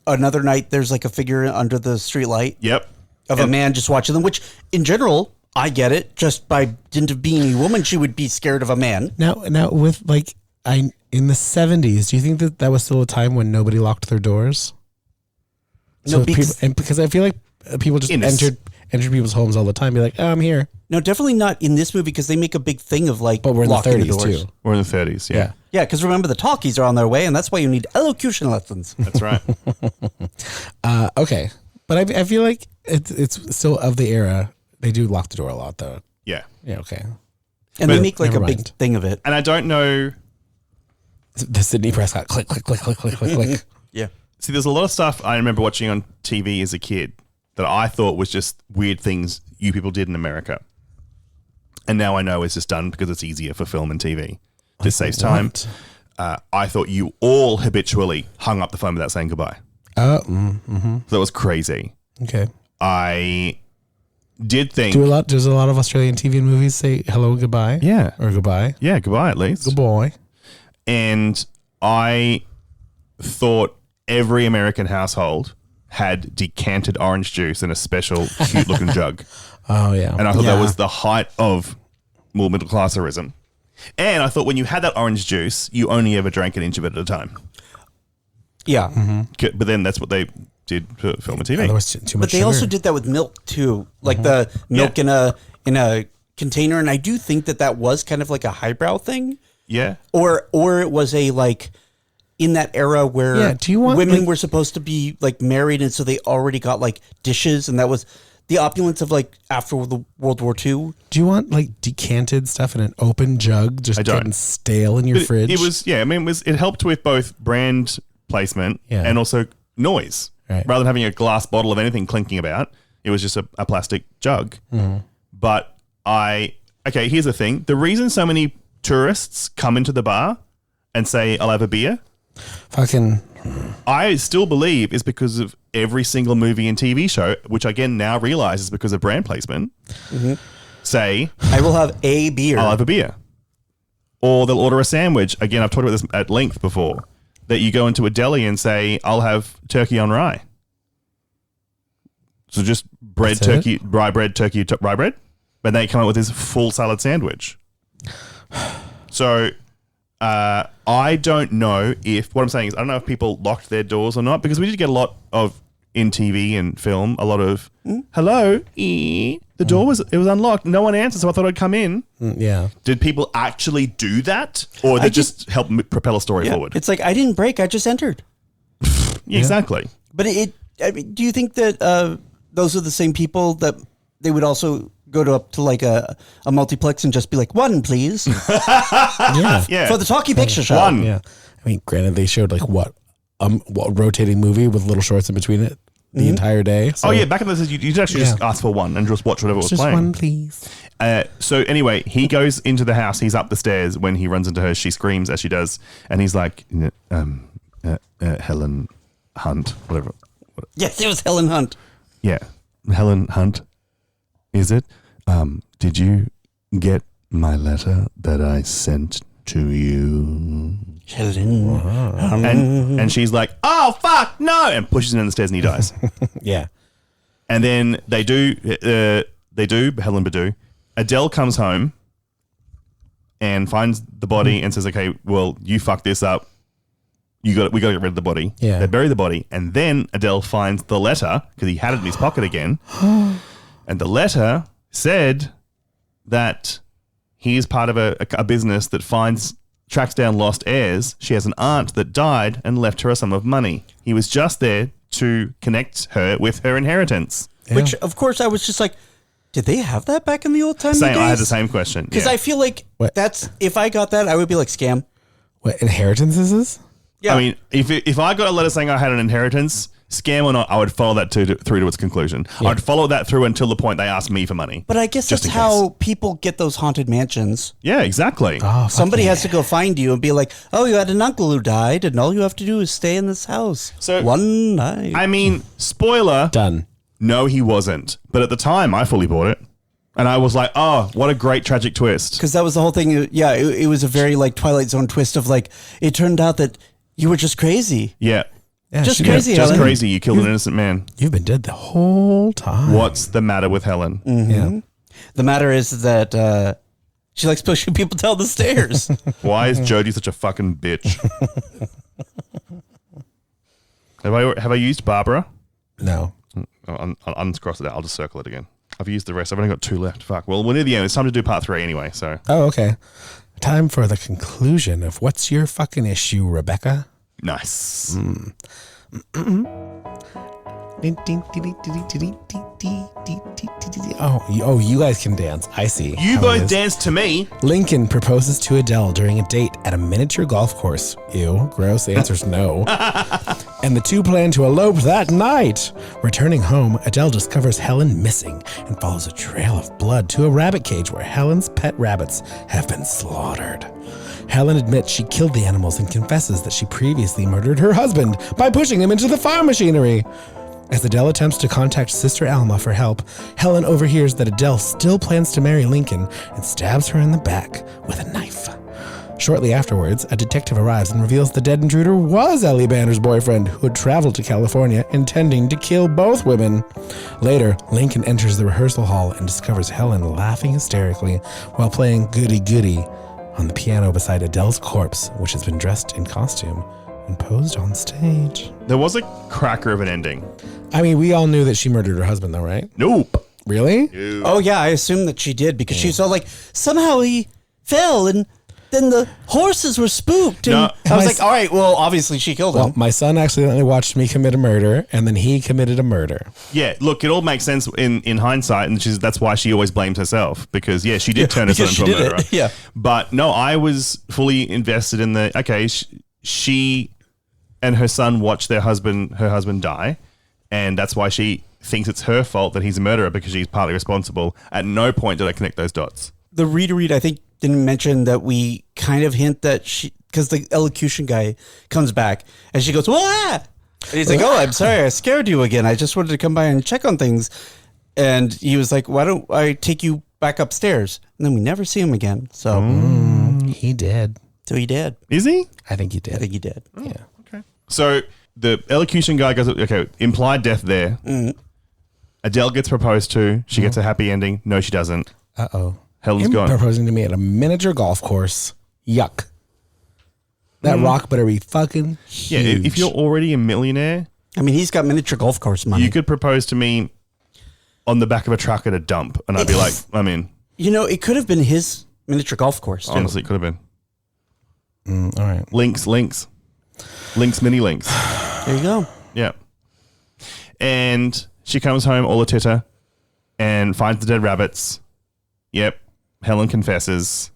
another night. There's like a figure under the streetlight. Yep. Of a man just watching them, which in general, I get it. Just by dint of being a woman, she would be scared of a man. Now with in the 70s, do you think that was still a time when nobody locked their doors? No, because I feel like people just entered people's homes all the time, be like, "Oh, I'm here." No, definitely not in this movie because they make a big thing of like. But we're in the locking 30s doors. too. We're in the 30s, yeah. Yeah, because remember the talkies are on their way, and that's why you need elocution lessons. That's right. Okay, but I feel like it's still of the era. They do lock the door a lot, though. Yeah. Yeah. Okay. And they make like a big thing of it. And I don't know. The Sidney Prescott click, click, click, click, click, click, click. Yeah. See, there's a lot of stuff I remember watching on TV as a kid that I thought was just weird things you people did in America. And now I know it's just done because it's easier for film and TV. Just saves time. I thought you all habitually hung up the phone without saying goodbye. So that was crazy. Okay. I did think... Does a lot of Australian TV and movies say hello and goodbye? Yeah. Or goodbye? Yeah, goodbye at least. Good boy. And I thought every American household had decanted orange juice in a special cute looking jug. Oh, yeah. And I thought that was the height of more middle classerism. And I thought when you had that orange juice, you only ever drank an inch of it at a time. Yeah. But then that's what they did for film and TV. Too much But they sugar. also did that with milk too, like the milk in a container, and I do think that was kind of like a highbrow thing. Yeah. Or it was a like in that era where do you want, women were supposed to be like married, and so they already got like dishes, and that was the opulence of like after the World War II. Do you want like decanted stuff in an open jug, just getting stale in your fridge? It was, yeah. I mean, it helped with both brand placement and also noise. Right. Rather than having a glass bottle of anything clinking about, it was just a plastic jug. But here's the thing: the reason so many tourists come into the bar and say, "I'll have a beer," I still believe is because of every single movie and TV show, which again now realize is because of brand placement. Say, I will have a beer. I'll have a beer. Or they'll order a sandwich. Again, I've talked about this at length before, that you go into a deli and say, I'll have turkey on rye. So just rye bread, turkey, rye bread. But they come up with this full salad sandwich. So I don't know if, what I'm saying is, I don't know if people locked their doors or not, because we did get a lot of, in TV and film, a lot of, hello, the door was unlocked. No one answered, so I thought I'd come in. Yeah. Did people actually do that? Or they just help propel a story forward? It's like, I didn't break, I just entered. Yeah, exactly. But I mean, do you think that those are the same people that they would also go to like a multiplex and just be like, one, please? Yeah. For the talkie picture show. One. Yeah. I mean, granted, they showed like what rotating movie with little shorts in between it the entire day. So. Oh, yeah. Back in the days, you'd actually just ask for one and just watch whatever was just playing. One, please. So anyway, he goes into the house. He's up the stairs. When he runs into her, she screams as she does. And he's like, Helen Hunt, whatever. Yes, it was Helen Hunt. Yeah. Helen Hunt, is it? Did you get my letter that I sent to you? Helen. And she's like, oh, fuck, no, and pushes him down the stairs and he dies. Yeah. And then they do, Helen Badu. Adele comes home and finds the body and says, okay, well, you fucked this up. We got to get rid of the body. Yeah. They bury the body. And then Adele finds the letter because he had it in his pocket again. And the letter said that he is part of a business that tracks down lost heirs. She has an aunt that died and left her a sum of money. He was just there to connect her with her inheritance. Yeah. Which, of course, I was just like, Did they have that back in the old time? I had the same question. Because I feel like that's, if I got that, I would be like, scam. What, inheritances? Yeah. I mean, if I got a letter saying I had an inheritance, scam or not, I would follow that through to its conclusion. Yeah. I'd follow that through until the point they asked me for money. But I guess that's how people get those haunted mansions. Yeah, exactly. Oh, somebody has to go find you and be like, oh, you had an uncle who died, and all you have to do is stay in this house one night. I mean, spoiler. Done. No, he wasn't. But at the time, I fully bought it. And I was like, oh, what a great tragic twist. Because that was the whole thing. Yeah, it was a very like Twilight Zone twist of like, it turned out that you were just crazy. Yeah. Just crazy, Just Helen. crazy. You killed an innocent man. You've been dead the whole time. What's the matter with Helen? Mm-hmm. Yeah. The matter is that she likes pushing people down the stairs. Why is Jody such a fucking bitch? Have I used Barbara? No. I'll uncross it out. I'll just circle it again. I've used the rest. I've only got 2 left. Fuck. Well, we're near the end. It's time to do part 3 anyway. So. Oh, okay. Time for the conclusion of what's your fucking issue, Rebecca? Nice. Oh, you guys can dance. I see. You both dance to me. Lincoln proposes to Adele during a date at a miniature golf course. Ew, gross. The answer's no. And the two plan to elope that night. Returning home, Adele discovers Helen missing and follows a trail of blood to a rabbit cage where Helen's pet rabbits have been slaughtered. Helen admits she killed the animals and confesses that she previously murdered her husband by pushing him into the farm machinery. As Adele attempts to contact Sister Alma for help, Helen overhears that Adele still plans to marry Lincoln and stabs her in the back with a knife. Shortly afterwards, a detective arrives and reveals the dead intruder was Ellie Banner's boyfriend, who had traveled to California intending to kill both women. Later, Lincoln enters the rehearsal hall and discovers Helen laughing hysterically while playing Goody Goody on the piano beside Adele's corpse, which has been dressed in costume and posed on stage. There was a cracker of an ending. I mean, we all knew that she murdered her husband, though, right? Nope. Really? Nope. Oh, yeah, I assume that she did because she's all like, somehow he fell and then the horses were spooked. And No. I was like, all right, well, obviously she killed him. Well, my son accidentally watched me commit a murder, and then he committed a murder. Yeah, look, it all makes sense in hindsight, and that's why she always blames herself because she did turn herself into a murderer. Yeah, but no, I was fully invested in the she and her son watched her husband die, and that's why she thinks it's her fault that he's a murderer because she's partly responsible. At no point did I connect those dots. The read, I think, didn't mention that we kind of hint that she, because the elocution guy comes back and she goes, "Wah!" And he's like, "Oh, I'm sorry, I scared you again. I just wanted to come by and check on things." And he was like, "Why don't I take you back upstairs?" And then we never see him again. So he did. So he did. Is he? I think he did. I think he did. Oh, yeah. Okay. So the elocution guy goes, okay, implied death there. Adele gets proposed to. She gets a happy ending. No, she doesn't. Uh-oh. Helen's Him gone. proposing to me at a miniature golf course. Yuck. That rock better be fucking huge. Yeah, if you're already a millionaire, I mean, he's got miniature golf course money. you could propose to me on the back of a truck at a dump, and I'd be like, I'm in. You know, it could have been his miniature golf course, too. Honestly, it could have been. All right. Links, mini links. There you go. Yeah. And she comes home all a titter and finds the dead rabbits. Yep. Helen confesses.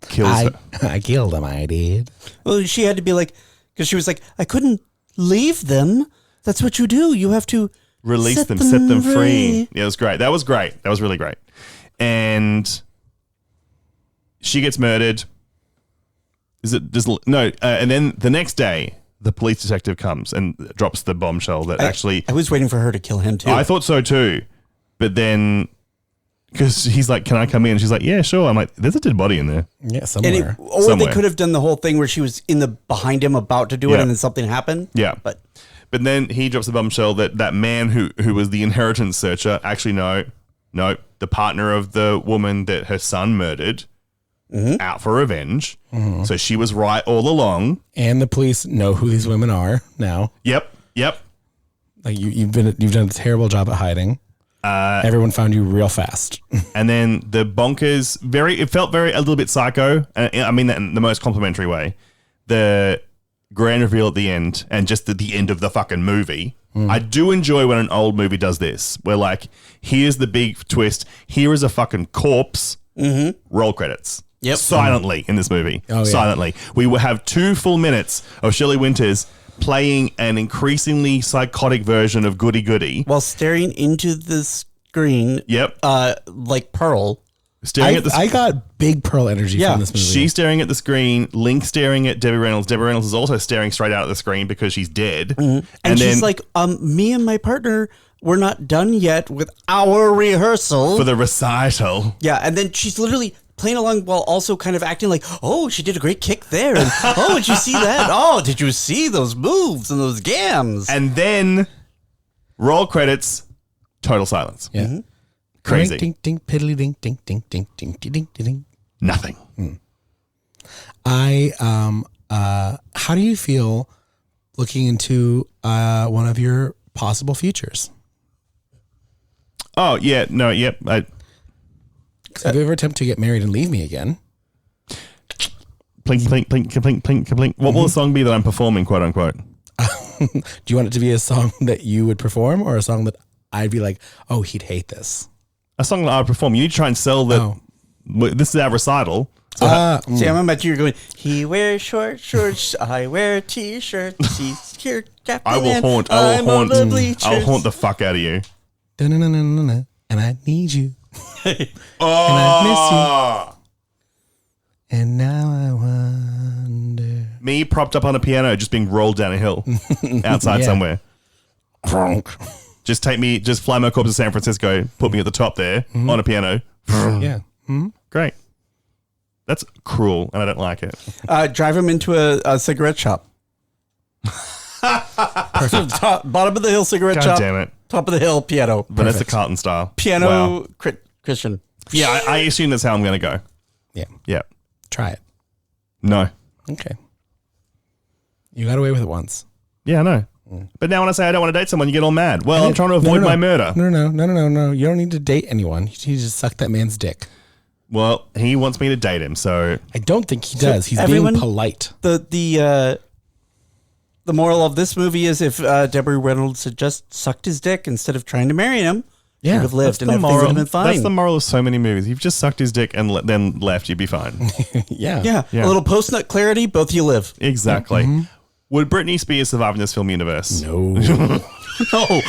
Kills her. I killed him, I did. Well, she had to be like, because she was like, I couldn't leave them. That's what you do. You have to Release them, set them free. Yeah, it was great. That was great. That was really great. And she gets murdered. Is it just no? And then the next day, the police detective comes and drops the bombshell that I was waiting for her to kill him too. I thought so too, but then because he's like, "Can I come in?" And she's like, "Yeah, sure." I'm like, "There's a dead body in there." Yeah, somewhere. Or they could have done the whole thing where she was in the behind him about to do it, and then something happened. Yeah, but then he drops the bombshell that man who was the inheritance searcher actually no, the partner of the woman that her son murdered. Out for revenge. So she was right all along. And the police know who these women are now. Yep. Like you've done a terrible job at hiding. Everyone found you real fast. And then the bonkers, it felt a little bit psycho. I mean that in the most complimentary way. The grand reveal at the end and just at the end of the fucking movie I do enjoy when an old movie does this, where like, here's the big twist. Here is a fucking corpse. Roll credits. Yep. Silently in this movie. Oh, yeah. Silently. We will have 2 full minutes of Shirley Winters playing an increasingly psychotic version of Goody Goody. While staring into the screen. Yep. Like Pearl. Staring at the I got big Pearl energy from this movie. She's staring at the screen. Link staring at Debbie Reynolds. Debbie Reynolds is also staring straight out at the screen because she's dead. And then she's like, me and my partner, we're not done yet with our rehearsal. for the recital. Yeah, and then she's literally playing along while also kind of acting like, oh, she did a great kick there. And, oh, did you see that? Oh, did you see those moves and those gams? And then roll credits, total silence. Yeah. Crazy. Ding, ding, piddly, ding, ding, ding, ding, ding, ding, ding, ding. Nothing. How do you feel looking into one of your possible futures? Oh, yeah. No, yep. Have you ever attempted to get married and leave me again? Plink, plink, plink, plink, plink, plink. What will the song be that I'm performing, quote unquote? Do you want it to be a song that you would perform or a song that I'd be like, oh, he'd hate this? A song that I would perform. You need to try and sell that. Oh. This is our recital. So See, I'm about you going, he wears short shorts, I wear t-shirts, he's here, Captain I will and haunt. I'm on the bleachers. I'll haunt the fuck out of you. Da-na-na-na-na-na, and I need you. Oh, And I miss you. And now I wonder. me propped up on a piano, just being rolled down a hill outside Yeah. somewhere. Cronk. Just fly my corpse to San Francisco, put me at the top there on a piano. Yeah. Great. That's cruel, and I don't like it. Drive him into a cigarette shop. Perfect. Bottom of the hill cigarette God shop. damn it. Top of the hill piano. Vanessa Carlton style. Piano Wow. Christian. Yeah, I assume that's how I'm going to go. Yeah. Yeah. Try it. No. Okay. You got away with it once. Yeah, I know. But now when I say I don't want to date someone, you get all mad. Well, I'm trying to avoid my murder. No. You don't need to date anyone. You just suck that man's dick. Well, he wants me to date him, so I don't think he does. He's everyone- being polite. The moral of this movie is if Debbie Reynolds had just sucked his dick instead of trying to marry him, she would have lived and everything would have been fine. That's the moral of so many movies. You've just sucked his dick and then left, you'd be fine. Yeah. A little post-nut clarity, both of you live. Exactly. Would Britney Spears survive in this film universe? No. No.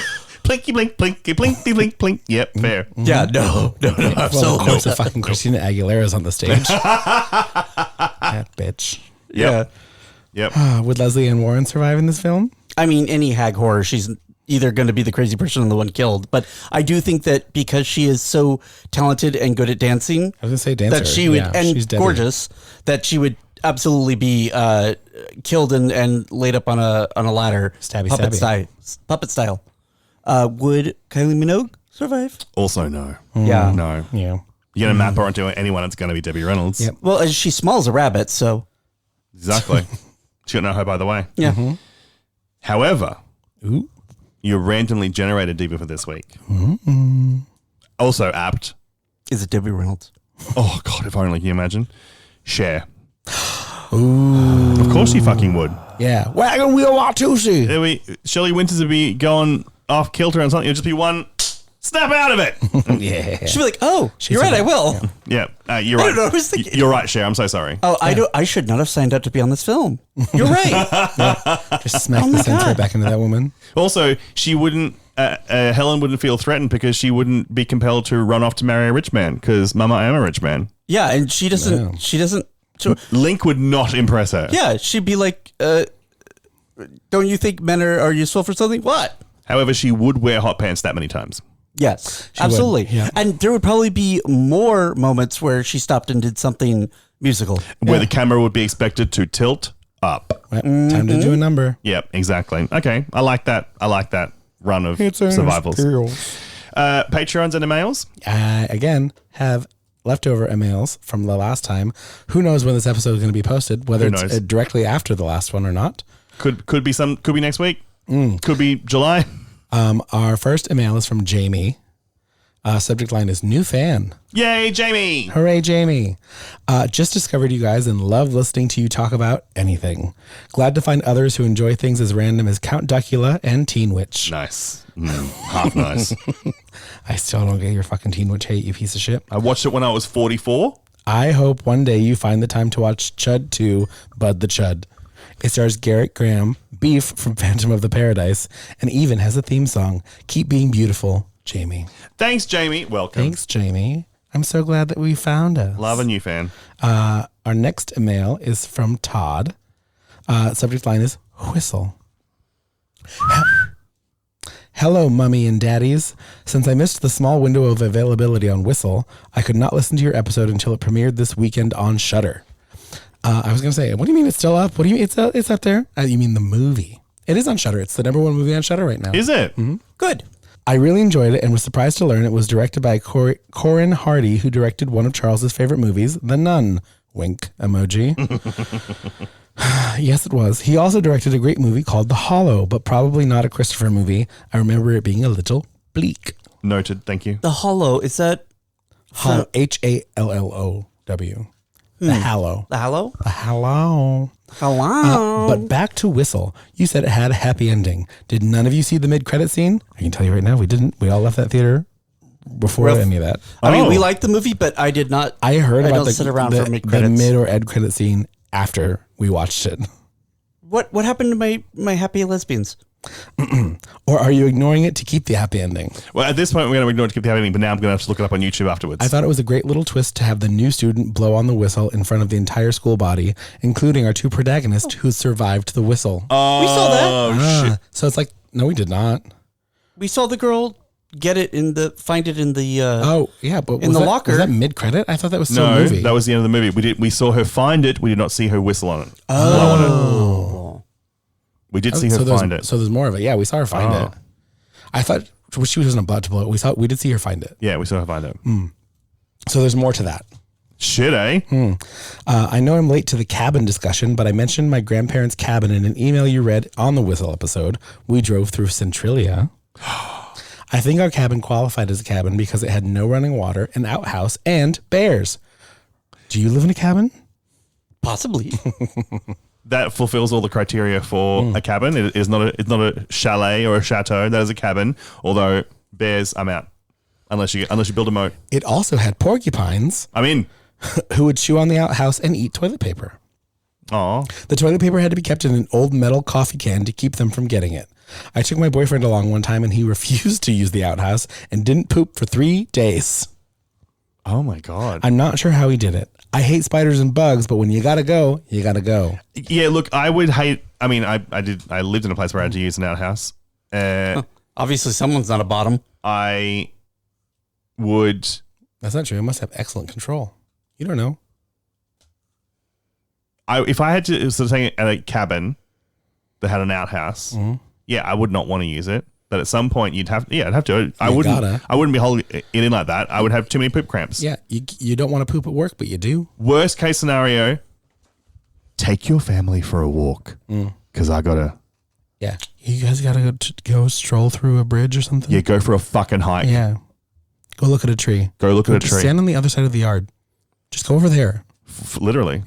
Plinky blink, plinky blinky blink blink. Yep, fair. Yeah, no, Well, absolutely. of course, if fucking Christina Aguilera's on the stage. That bitch. Yep. Yep. Would Leslie Ann Warren survive in this film? I mean, any hag horror, she's either going to be the crazy person or the one killed. But I do think that because she is so talented and good at dancing, I was gonna say dancer. that she would, Yeah, she's and Debbie. gorgeous, that she would absolutely be killed and laid up on a ladder, Stabby, puppet style. Would Kylie Minogue survive? Also, no. Yeah. No. Yeah. You're going to map her onto anyone, it's going to be Debbie Reynolds. Yep. Well, she's small as a rabbit, so Exactly. She got no hope either way. yeah. However, Ooh. your randomly generated diva for this week. Also apt. Is it Debbie Reynolds? Oh, God, if only. Can you imagine? Cher. Ooh. Of course she fucking would. Yeah. Wagon wheel Watusi. Shirley Winters would be going off kilter on something. It would just be one snap out of it. Yeah. She'd be like, "Oh, you're right. I will." Yeah, you're I right. don't know, I was thinking- You're right, Cher. I'm so sorry. Oh, I should not have signed up to be on this film. You're right. Just smack Oh the my censor God. back into that woman. Also, she wouldn't. Helen wouldn't feel threatened because she wouldn't be compelled to run off to marry a rich man. Because Mama, I am a rich man. Yeah, and she doesn't. No. She doesn't. So, Link would not impress her. yeah, she'd be like, "Don't you think men are useful for something?" What? However, she would wear hot pants that many times. Yes, She absolutely. would, yeah. And there would probably be more moments where she stopped and did something musical. Where the camera would be expected to tilt up. Well, time to do a number. Yep, exactly. Okay, I like that. I like that run of survivals. Patreons and emails? Again, have leftover emails from the last time. Who knows when this episode is going to be posted, whether Who it's knows? directly after the last one or not. Could be next week. Could be July. Our first email is from Jamie. Subject line is new fan. Yay, Jamie. Hooray, Jamie. Just discovered you guys and love listening to you talk about anything. Glad to find others who enjoy things as random as Count Duckula and Teen Witch. Nice. Half nice. I still don't get your fucking Teen Witch hate, you piece of shit. I watched it when I was 44. I hope one day you find the time to watch Chud 2, Bud the Chud. It stars Garrett Graham, Beef from Phantom of the Paradise, and even has a theme song. Keep being beautiful, Jamie. Thanks, Jamie. Welcome. Thanks, Jamie. I'm so glad that we found us. Love a new fan. Our next email is from Todd. Subject line is whistle. Hello, mummy and daddies. Since I missed the small window of availability on Whistle, I could not listen to your episode until it premiered this weekend on Shudder. I was going to say, what do you mean it's still up? What do you mean it's up there? You mean the movie? It is on Shudder. It's the #1 movie on Shudder right now. Is it? Mm-hmm. Good. I really enjoyed it and was surprised to learn it was directed by Corin Hardy, who directed one of Charles's favorite movies, The Nun. Wink emoji. Yes, it was. He also directed a great movie called The Hollow, but probably not a Christopher movie. I remember it being a little bleak. Noted. Thank you. The Hollow, is that? Hollow, Hallow. The Hallow. The Hollow? The Hallow. Hello. But back to Whistle. You said it had a happy ending. Did none of you see the mid-credit scene? I can tell you right now, we didn't. We all left that theater before any of that. I mean, we liked the movie, but I did not. I heard about sit around for the mid-credits. mid or end credit scene after we watched it. What happened to my happy lesbians? Or are you ignoring it to keep the happy ending? Well, at this point, we're going to ignore it to keep the happy ending, but now I'm going to have to look it up on YouTube afterwards. I thought it was a great little twist to have the new student blow on the whistle in front of the entire school body, including our two protagonists who survived the whistle. Oh, we saw that. Shit. So it's like, no, we did not. We saw the girl find it in the oh yeah, but in the locker. Was that mid credit? I thought that was still a movie. That was the end of the movie. We saw her find it. We did not see her whistle on it. Oh. We did see her find it. So there's more of it. Yeah, we saw her find it. I thought she wasn't about to blow it. We did see her find it. Yeah, we saw her find it. So there's more to that. Shit, eh? I know I'm late to the cabin discussion, but I mentioned my grandparents' cabin in an email you read on the Whistle episode. We drove through Centralia. I think our cabin qualified as a cabin because it had no running water, an outhouse, and bears. Do you live in a cabin? Possibly. That fulfills all the criteria for a cabin. It's not a chalet or a chateau. That is a cabin. Although bears, I'm out. Unless you build a moat. It also had porcupines. I'm in. Who would chew on the outhouse and eat toilet paper. Aw. The toilet paper had to be kept in an old metal coffee can to keep them from getting it. I took my boyfriend along one time and he refused to use the outhouse and didn't poop for 3 days. Oh my God. I'm not sure how he did it. I hate spiders and bugs, but when you gotta go, you gotta go. Yeah, look, I would hate. I mean, I lived in a place where I had to use an outhouse. Obviously, someone's not a bottom. I would. That's not true. It must have excellent control. You don't know. If I had to sort of say at a cabin that had an outhouse, yeah, I would not want to use it. But at some point, I'd have to. I wouldn't be holding it in like that. I would have too many poop cramps. Yeah, you don't want to poop at work, but you do. Worst case scenario, take your family for a walk because I gotta. Yeah, you guys gotta go stroll through a bridge or something. Yeah, go for a fucking hike. Yeah, go look at a tree. Go look at a tree. Stand on the other side of the yard. Just go over there. Literally.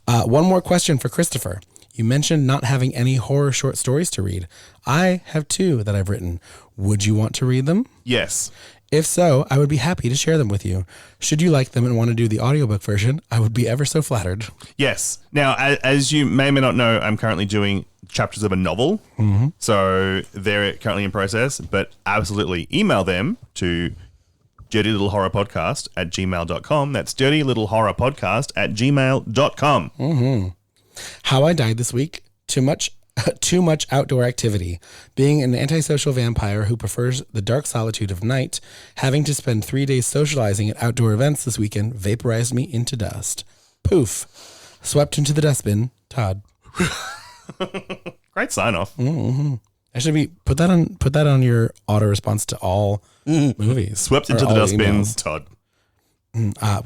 One more question for Christopher. You mentioned not having any horror short stories to read. I have 2 that I've written. Would you want to read them? Yes. If so, I would be happy to share them with you. Should you like them and want to do the audiobook version, I would be ever so flattered. Yes. Now, as you may or may not know, I'm currently doing chapters of a novel. So they're currently in process, but absolutely email them to dirtylittlehorrorpodcast@gmail.com. That's dirtylittlehorrorpodcast@gmail.com. How I died this week. Too much outdoor activity. Being an antisocial vampire who prefers the dark solitude of night, having to spend 3 days socializing at outdoor events this weekend vaporized me into dust. Poof. Swept into the dustbin. Todd. Great sign off. I should be put that on your auto response to all movies. Swept into the dustbin. Emails. Todd.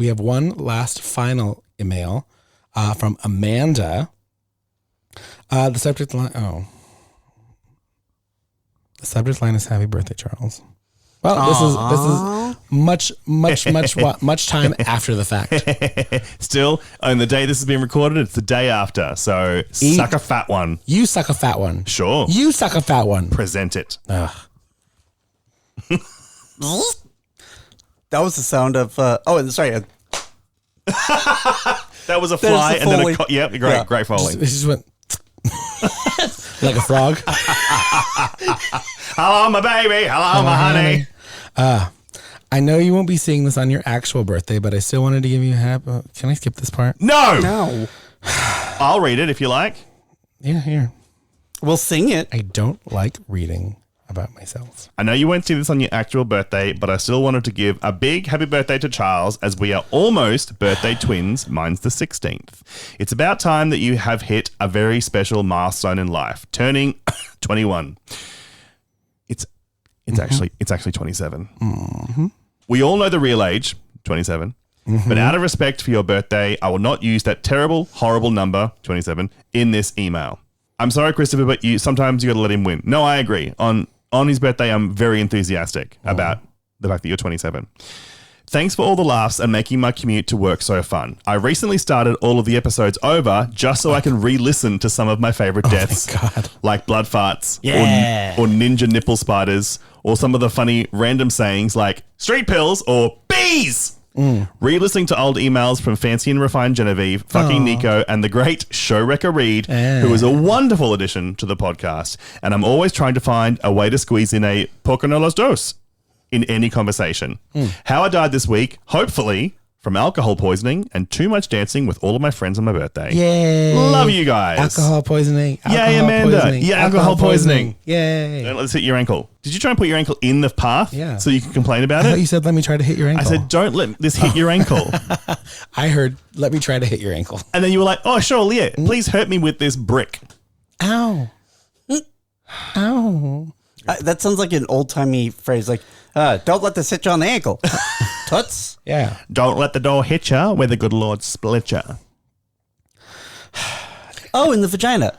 We have one last final email from Amanda. The subject line is happy birthday, Charles. Well, this is much time after the fact. Still, on the day this has been recorded, it's the day after. So suck a fat one. You suck a fat one. Sure. You suck a fat one. Present it. That was the sound of. Sorry. That was a fly, and then Foley. great Foley. This just went like a frog. Hello, my baby. Hello, my honey. I know you won't be seeing this on your actual birthday, but I still wanted to give you a happy. Can I skip this part? No. I'll read it if you like. Yeah, here. We'll sing it. I don't like reading about myself. I know you won't see this on your actual birthday, but I still wanted to give a big happy birthday to Charles, as we are almost birthday twins. Mine's the 16th. It's about time that you have hit a very special milestone in life, turning 21. It's actually 27. Mm-hmm. We all know the real age, 27. Mm-hmm. But out of respect for your birthday, I will not use that terrible, horrible number, 27, in this email. I'm sorry, Christopher, but sometimes you got to let him win. No, I agree. On his birthday, I'm very enthusiastic about the fact that you're 27. Thanks for all the laughs and making my commute to work so fun. I recently started all of the episodes over just so I can re-listen to some of my favorite deaths, like blood farts or ninja nipple spiders, or some of the funny random sayings like street pills or bees. Re-listening to old emails from Fancy and Refined Genevieve, fucking Nico, and the great show wrecker Reed, who is a wonderful addition to the podcast. And I'm always trying to find a way to squeeze in a poco no los dos in any conversation. How I died this week, hopefully from alcohol poisoning and too much dancing with all of my friends on my birthday. Yay. Love you guys. Alcohol poisoning. Yay, Amanda. Yeah, alcohol poisoning. Yay. Don't let this hit your ankle. Did you try and put your ankle in the path so you can complain about I thought it? you said, let me try to hit your ankle. I said, don't let this hit your ankle. I heard, let me try to hit your ankle. And then you were like, oh, sure, Leah, please hurt me with this brick. Ow. Ow. That sounds like an old-timey phrase, like, don't let this hit you on the ankle. Toots. Yeah. Don't let the door hit ya where the good Lord split ya. Oh, in the vagina.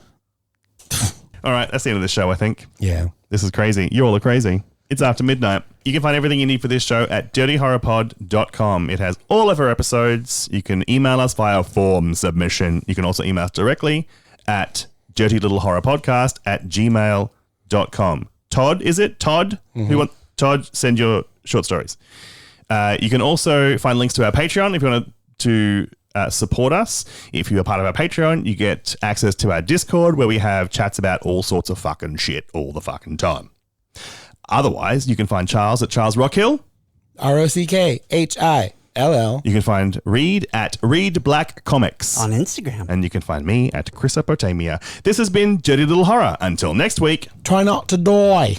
All right, that's the end of the show, I think. Yeah. This is crazy. You all are crazy. It's after midnight. You can find everything you need for this show at dirtylhorrorpod.com. It has all of our episodes. You can email us via form submission. You can also email us directly at dirtylittlehorrorpodcast@gmail.com. Todd, is it? Todd? Todd, send your short stories. You can also find links to our Patreon if you want to support us. If you're a part of our Patreon, you get access to our Discord where we have chats about all sorts of fucking shit all the fucking time. Otherwise, you can find Charles at Charles Rockhill. ROCKHILL. You can find Reed at Reed Black Comics on Instagram. And you can find me at Chrisopotamia. This has been Dirty Little Horror. Until next week. Try not to die.